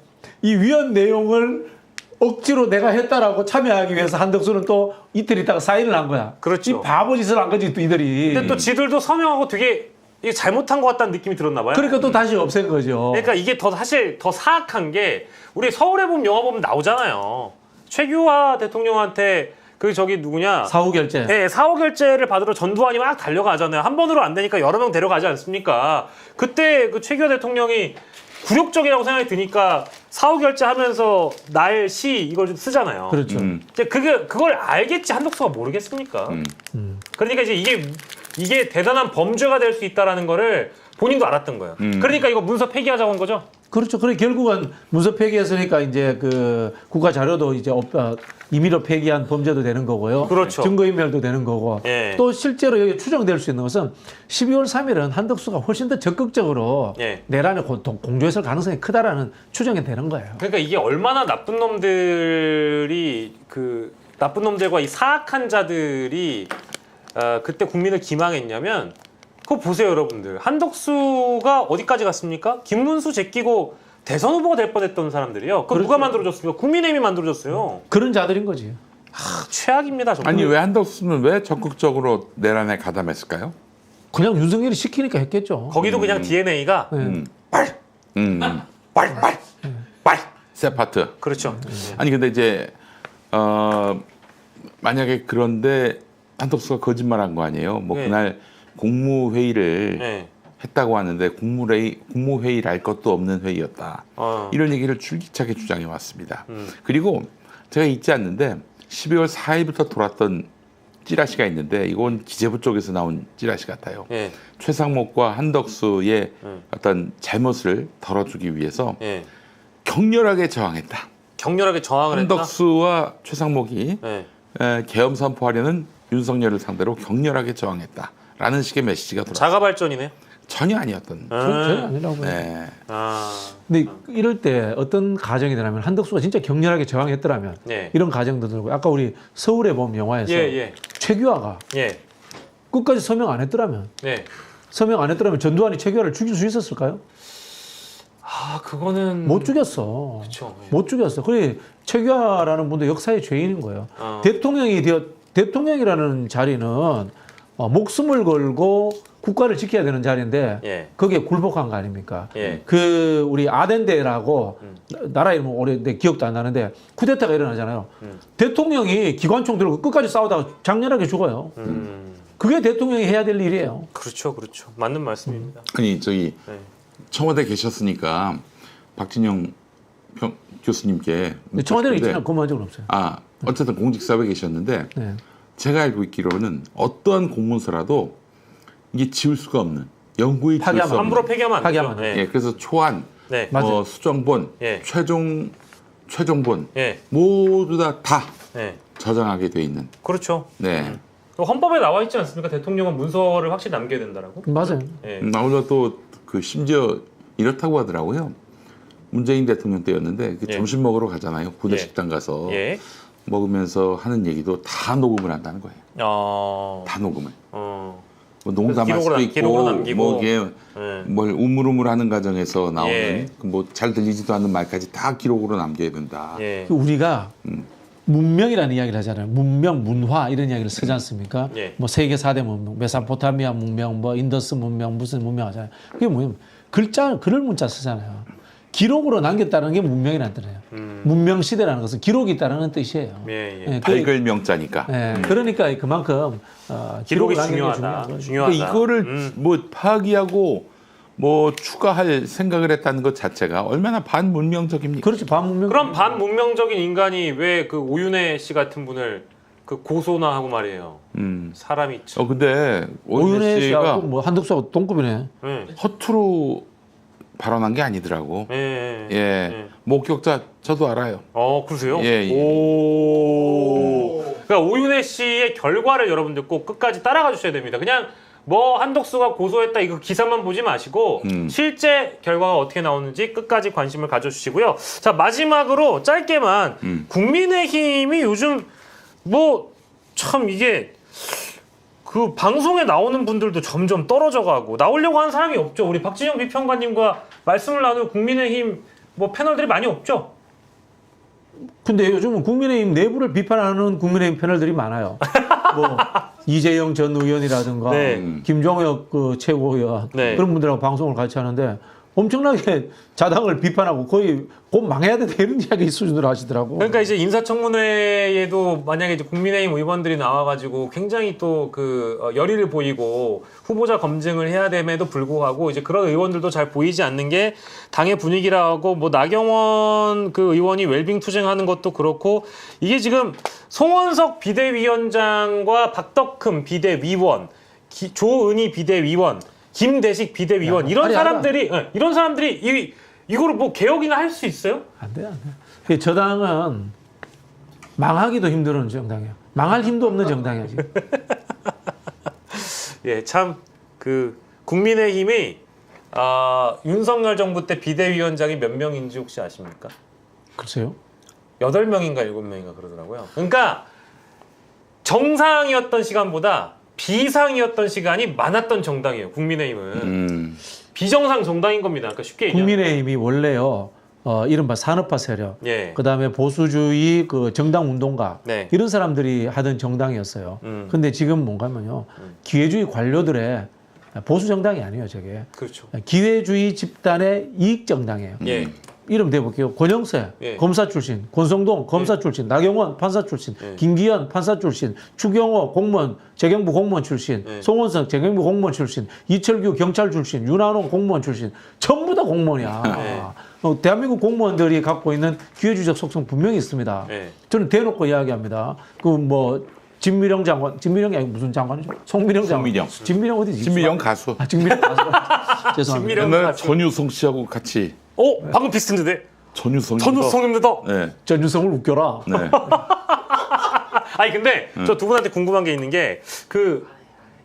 이 위헌 내용을 억지로 내가 했다라고 참여하기 위해서 한덕수는 또 이틀 있다가 사인을 한 거야. 그렇죠. 이 바보 짓을 한 거지 또 이들이. 근데 또 지들도 서명하고 되게 이게 잘못한 것 같다는 느낌이 들었나 봐요. 그러니까 또 다시 없앤 거죠. 그러니까 이게 사실 더 사악한 게 우리 서울에 보면 영화 보면 나오잖아요. 최규하 대통령한테 그 저기 누구냐? 사후 결제. 네, 사후 결제를 받으러 전두환이 막 달려가잖아요. 한 번으로 안 되니까 여러 명 데려가지 않습니까? 그때 그 최규하 대통령이 굴욕적이라고 생각이 드니까 사후 결제하면서 시 이걸 좀 쓰잖아요. 그렇죠. 이제 그걸 알겠지 한덕수가 모르겠습니까? 그러니까 이제 이게 대단한 범죄가 될 수 있다라는 거를 본인도 알았던 거예요. 그러니까 이거 문서 폐기하자고 한 거죠. 그렇죠. 그래 결국은 문서 폐기했으니까 이제 그 국가 자료도 이제 임의로 폐기한 범죄도 되는 거고요. 그렇죠. 증거인멸도 되는 거고. 예. 또 실제로 여기 추정될 수 있는 것은 12월 3일은 한덕수가 훨씬 더 적극적으로 예. 내란에 공조했을 가능성이 크다라는 추정이 되는 거예요. 그러니까 이게 얼마나 나쁜 놈들이 나쁜 놈들과 이 사악한 자들이 그때 국민을 기망했냐면 그거 보세요 여러분들. 한덕수가 어디까지 갔습니까? 김문수 제끼고 대선 후보가 될 뻔했던 사람들이요. 그거 누가 만들어줬습니까? 국민의힘이 만들어줬어요. 그런 자들인 거지. 최악입니다. 정말. 아니 왜 한덕수는 왜 적극적으로 내란에 가담했을까요? 그냥 윤석열이 시키니까 했겠죠. 거기도 그냥 DNA가 네. 빨. 세파트. 그렇죠. 아니 근데 이제 만약에 그런데 한덕수가 거짓말한 거 아니에요? 뭐 네. 그날 국무회의를 네. 했다고 하는데 국무회의를 할 것도 없는 회의였다. 이런 얘기를 줄기차게 주장해 왔습니다. 그리고 제가 잊지 않는데 12월 4일부터 돌았던 찌라시가 있는데 이건 기재부 쪽에서 나온 찌라시 같아요. 예. 최상목과 한덕수의 어떤 잘못을 덜어주기 위해서 예. 격렬하게 저항했다. 격렬하게 저항을 했다. 한덕수와 최상목이 예. 계엄 선포하려는 윤석열을 상대로 격렬하게 저항했다라는 식의 메시지가 들어왔어요. 자가 발전이네. 전혀 아니었던. 전혀 아니라고. 네. 근데 이럴 때 어떤 가정이 되냐면 한덕수가 진짜 격렬하게 저항했더라면 예. 이런 가정도 들고 아까 우리 서울에 보면 영화에서 예. 최규하가 예. 끝까지 서명 안 했더라면 예. 서명 안 했더라면 전두환이 최규하를 죽일 수 있었을까요? 그거는 못 죽였어. 그쵸, 예. 못 죽였어. 그래 최규하라는 분도 역사의 죄인인 거예요. 대통령이라는 자리는 목숨을 걸고 국가를 지켜야 되는 자리인데 예. 거기에 굴복한 거 아닙니까? 예. 그 우리 아덴데라고 나라 이름은 오래돼 기억도 안 나는데 쿠데타가 일어나잖아요. 대통령이 기관총 들고 끝까지 싸우다가 장렬하게 죽어요. 그게 대통령이 해야 될 일이에요. 그렇죠. 맞는 말씀입니다. 아니 저기 네. 청와대 계셨으니까 박진영 교수님께 근데 청와대는 묻고 싶은데, 있지만 근무한 적은 없어요. 어쨌든 공직사회에 계셨는데 네. 제가 알고 있기로는 어떠한 공문서라도 이게 지울 수가 없는 영구히 지울 수 없는. 함부로 폐기하면 안 폐기하면 되죠. 안 예, 그래서 초안, 네. 맞아요. 수정본, 예. 최종본 예. 모두 다 네. 저장하게 돼 있는. 그렇죠. 네. 헌법에 나와 있지 않습니까? 대통령은 문서를 확실히 남겨야 된다라고. 맞아요. 예. 나오려 또 그 심지어 이렇다고 하더라고요. 문재인 대통령 때였는데 그 예. 점심 먹으러 가잖아요. 구내식당 가서 예. 먹으면서 하는 얘기도 다 녹음을 한다는 거예요. 다 녹음을. 뭐 농담할 수도 있고 기록으로 남기고. 뭐 이게 예. 뭘 우물우물하는 과정에서 나오는 예. 뭐 잘 들리지도 않는 말까지 다 기록으로 남겨야 된다. 예. 우리가 문명이라는 이야기를 하잖아요. 문명, 문화 이런 이야기를 쓰지 않습니까? 예. 뭐 세계 4대 문명, 메소포타미아 문명, 뭐 인더스 문명, 무슨 문명 하잖아요. 그게 뭐냐면 글을 문자 쓰잖아요. 기록으로 남겼다는 게 문명이라는 뜻이에요. 문명 시대라는 것은 기록이 있다는 뜻이에요. 예, 예. 밝을 명자니까. 그러니까 그만큼 기록이 기록을 남기는 게 중요하다. 중요한 거죠. 중요하다. 그러니까 이거를 뭐 파기하고 뭐 추가할 생각을 했다는 것 자체가 얼마나 반문명적입니까? 그렇지 반문명. 그럼 반문명적인 인간이 왜 그 오윤혜 씨 같은 분을 그 고소나 하고 말이에요. 사람이 참. 근데 오윤혜 오윤혜 씨가 씨하고 뭐 한덕수하고 동급이네. 예. 허투루 발언한 게 아니더라고. 예. 예. 예, 예. 목격자 저도 알아요. 그러세요? 예, 예. 오. 그러니까 오윤혜 씨의 결과를 여러분들 꼭 끝까지 따라가 주셔야 됩니다. 그냥 뭐 한덕수가 고소했다 이거 기사만 보지 마시고 실제 결과가 어떻게 나오는지 끝까지 관심을 가져주시고요. 자 마지막으로 짧게만 국민의힘이 요즘 뭐 참 이게 그 방송에 나오는 분들도 점점 떨어져가고 나오려고 하는 사람이 없죠. 우리 박진영 비평가님과 말씀을 나눌 국민의힘 뭐 패널들이 많이 없죠. 근데 요즘은 국민의힘 내부를 비판하는 국민의힘 패널들이 많아요. 뭐 이재영 전 의원이라든가 네. 김종혁 그 최고위원 네. 그런 분들하고 방송을 같이 하는데 엄청나게 자당을 비판하고 거의 곧 망해야 된다 이런 이야기 수준으로 하시더라고. 그러니까 이제 인사청문회에도 만약에 이제 국민의힘 의원들이 나와가지고 굉장히 또 그 열의를 보이고 후보자 검증을 해야 됨에도 불구하고 이제 그런 의원들도 잘 보이지 않는 게 당의 분위기라고 뭐 나경원 그 의원이 웰빙 투쟁하는 것도 그렇고 이게 지금 송원석 비대위원장과 박덕흠 비대위원, 조은희 비대위원, 김대식 비대위원 이런 사람들이 이거를 뭐 개혁이나 할 수 있어요? 안 돼, 안 돼. 저 당은 망하기도 힘든 정당이야. 망할 힘도 없는 정당이야 지금. 예, 참 그 국민의힘이 윤석열 정부 때 비대위원장이 몇 명인지 혹시 아십니까? 글쎄요. 8명인가 7명인가 그러더라고요. 그러니까 정상이었던 시간보다 비상이었던 시간이 많았던 정당이에요. 국민의힘은 비정상 정당인 겁니다. 그러니까 쉽게 얘기하면 국민의힘이 원래요. 이른바 산업화 세력, 예. 그다음에 보수주의 그 정당 운동가 네. 이런 사람들이 하던 정당이었어요. 근데 지금 뭔가면요, 기회주의 관료들의 보수 정당이 아니에요, 저게. 그렇죠. 기회주의 집단의 이익 정당이에요. 예. 이름 대볼게요. 권영세 예. 검사 출신, 권성동 검사 출신, 나경원 판사 출신, 김기현 판사 출신, 추경호 공무원 재경부 공무원 출신, 송원석 재경부 공무원 출신, 이철규 경찰 출신, 윤한홍 공무원 출신, 전부 다 공무원이야. 대한민국 공무원들이 갖고 있는 기회주의적 속성 분명히 있습니다. 저는 대놓고 이야기합니다. 그 뭐 진미령 장관, 진미령이 아니고 무슨 장관이죠? 송미령 장관. 송미령. 진미령 어디지? 진미령 가수. 진미령 가수. 죄송합니다. 진미령 옛날에 가수. 전유성 씨하고 같이 방금 비슷했는데 전유성입니다. 네. 전유성을 웃겨라. 네. 아니 근데 저 두 분한테 궁금한 게 있는 게 그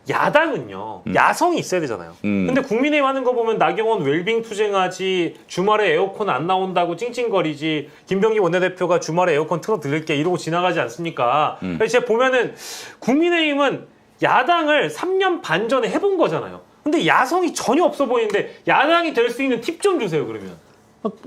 야당은요 야성이 있어야 되잖아요. 근데 국민의힘 하는 거 보면 나경원 웰빙 투쟁하지, 주말에 에어컨 안 나온다고 찡찡거리지, 김병기 원내대표가 주말에 에어컨 틀어 드릴게 이러고 지나가지 않습니까? 그래서 제가 보면은 국민의힘은 야당을 3년 반 전에 해본 거잖아요. 근데 야성이 전혀 없어 보이는데 야당이 될 수 있는 팁 좀 주세요 그러면.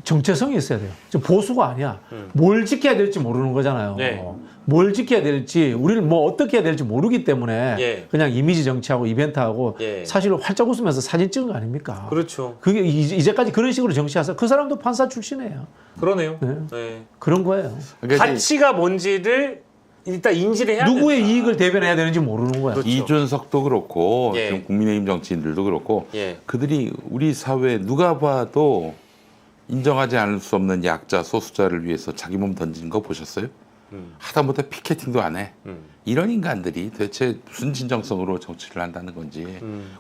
정체성이 있어야 돼요. 저 보수가 아니야. 뭘 지켜야 될지 모르는 거잖아요. 네. 뭘 지켜야 될지, 우리를 뭐 어떻게 해야 될지 모르기 때문에 예. 그냥 이미지 정치하고 이벤트하고 예. 사실 활짝 웃으면서 사진 찍은 거 아닙니까? 그렇죠. 그게 이제까지 그런 식으로 정치해서 그 사람도 판사 출신이에요. 그러네요. 네. 네. 그런 거예요. 그러니까 가치가 뭔지를 일단 인지를 해야 누구의 된다. 이익을 대변해야 되는지 모르는 거야. 그렇죠. 이준석도 그렇고 예. 지금 국민의힘 정치인들도 그렇고 예. 그들이 우리 사회에 누가 봐도 인정하지 않을 수 없는 약자 소수자를 위해서 자기 몸 던지는 거 보셨어요? 하다못해 피켓팅도 안 해. 이런 인간들이 도대체 무슨 진정성으로 정치를 한다는 건지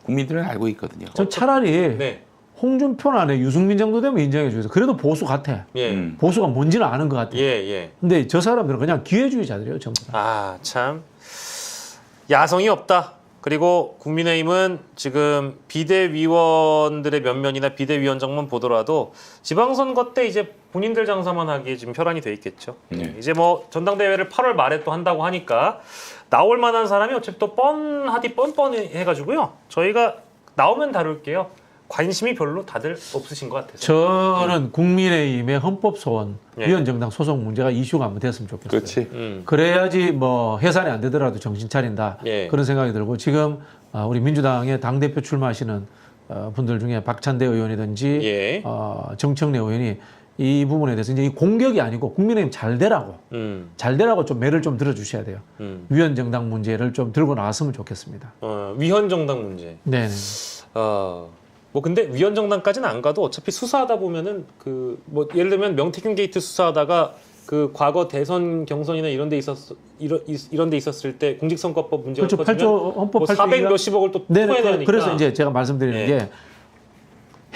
국민들은 알고 있거든요. 전 차라리 네. 홍준표 안에 유승민 정도 되면 인정해 줘서 그래도 보수 같아. 예. 보수가 뭔지는 아는 것 같아. 예, 예. 근데 저 사람들은 그냥 기회주의자들이에요, 전부 다. 아, 참. 야성이 없다. 그리고 국민의힘은 지금 비대위원들의 면면이나 비대위원장만 보더라도 지방선거 때 이제 본인들 장사만 하기에 지금 혈안이 돼 있겠죠. 이제 뭐 전당대회를 8월 말에 또 한다고 하니까 나올 만한 사람이 어차피 또 뻔뻔히 해가지고요. 저희가 나오면 다룰게요. 관심이 별로 다들 없으신 것 같아서. 저는 국민의힘의 헌법 소원 위원정당 소속 문제가 이슈가 한번 됐으면 좋겠어요. 그렇지. 그래야지 뭐 해산이 안 되더라도 정신 차린다 그런 생각이 들고 지금 우리 민주당의 당 대표 출마하시는 분들 중에 박찬대 의원이든지 정청래 의원이 이 부분에 대해서 이제 이 공격이 아니고 국민의힘 잘 되라고 좀 매를 좀 들어주셔야 돼요. 위원정당 문제를 좀 들고 나왔으면 좋겠습니다. 위헌정당 문제. 네. 뭐 근데 위헌정당까지는 안 가도 어차피 수사하다 보면은 그 뭐 예를 들면 명태균 게이트 수사하다가 그 과거 대선 경선이나 이런 데 있었을 때 공직선거법 문제가 그렇죠. 터지면 8조 헌법 뭐 400 몇십억을 또 네네. 풀어야 되니까. 그래서 이제 제가 말씀드리는 게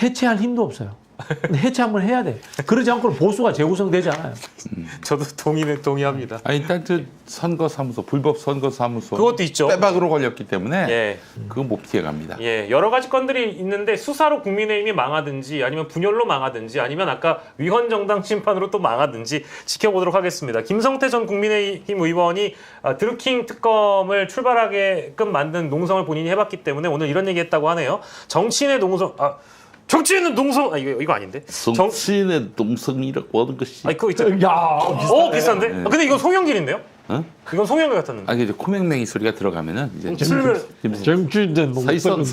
해체할 힘도 없어요. 근데 해체 한번 해야 돼. 그러지 않고는 보수가 재구성되지 않아요. 저도 동의합니다. 아니 일단 저 선거사무소 불법 선거사무소 그것도 있죠. 빼박으로 걸렸기 때문에 그거 못 피해갑니다. 여러 가지 건들이 있는데 수사로 국민의힘이 망하든지 아니면 분열로 망하든지 아니면 아까 위헌정당 심판으로 또 망하든지 지켜보도록 하겠습니다. 김성태 전 국민의힘 의원이 드루킹 특검을 출발하게끔 만든 농성을 본인이 해봤기 때문에 오늘 이런 얘기했다고 하네요. 정치인의 농성 정치인은 농성 이거 아닌데 정치인의 농성이라고 하는 것이 그거 있잖아요. 비슷한데? 근데 이건 송영길인데요? 이건 송영길 같았는데. 이제 코맹맹이 소리가 들어가면은 이제 정치인의 농성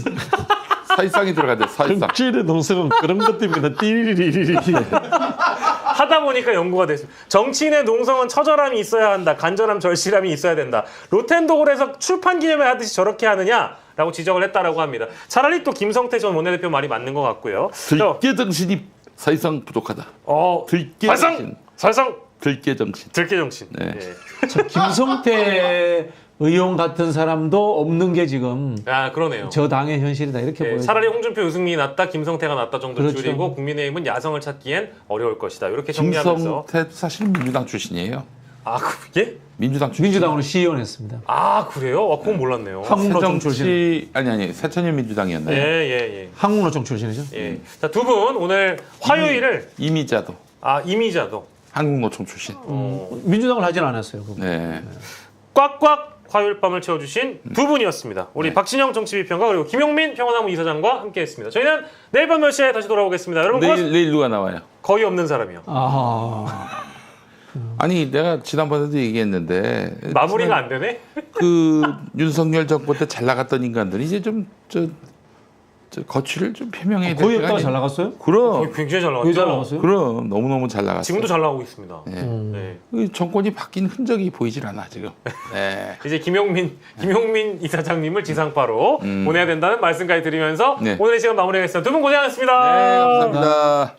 사실상이 들어가죠. 사실상. 정치인의 농성은 그런 것들입니다. 띠리리리리. 하다 보니까 연구가 됐습니다. 정치인의 농성은 처절함이 있어야 한다. 간절함, 절실함이 있어야 된다. 로텐도홀에서 출판 기념회 하듯이 저렇게 하느냐라고 지적을 했다라고 합니다. 차라리 또 김성태 전 원내대표 말이 맞는 것 같고요. 들깨 정신이 사실상 부족하다. 들깨 정신. 사실상 들깨 정신. 들깨 정신. 네. 김성태 의원 같은 사람도 없는 게 지금 그러네요. 저 당의 현실이다 이렇게 보여요. 차라리 홍준표, 유승민이 낫다, 김성태가 낫다 정도 그렇죠. 줄이고 국민의힘은 야성을 찾기엔 어려울 것이다. 이렇게 정리하면서. 김성태 사실 민주당 출신이에요. 예? 민주당 출신. 민주당으로 시의원했습니다. 그래요? 그건 몰랐네요. 한국노총 출신. 아니 새천년 민주당이었나요? 예. 한국노총 출신이죠. 자, 두 분 오늘 화요일을 이미자도. 이미자도 한국노총 출신. 민주당을 하진 않았어요. 그분. 네. 꽉꽉 화요일 밤을 채워주신 두 분이었습니다. 우리 박진영 정치비평가 그리고 김용민 평화나무 이사장과 함께했습니다. 저희는 내일 밤 10시에 다시 돌아오겠습니다. 여러분 내일 누가 나와요? 거의 없는 사람이요. 아니 내가 지난번에도 얘기했는데 마무리가 안 되네. 그 윤석열 정부 때 잘 나갔던 인간들이 이제 좀 거취를 좀 표명해야 될 거의 때가 없다가 아니에요. 잘 나갔어요? 그럼 굉장히 잘 나갔죠. 왜 잘 나갔어요? 그럼 너무너무 잘 나갔어요. 지금도 잘 나가고 있습니다. 네. 그 정권이 바뀐 흔적이 보이질 않아 지금. 네. 이제 김용민 이사장님을 지상파로 보내야 된다는 말씀까지 드리면서 오늘의 시간 마무리하겠습니다. 두 분 고생하셨습니다. 네, 감사합니다.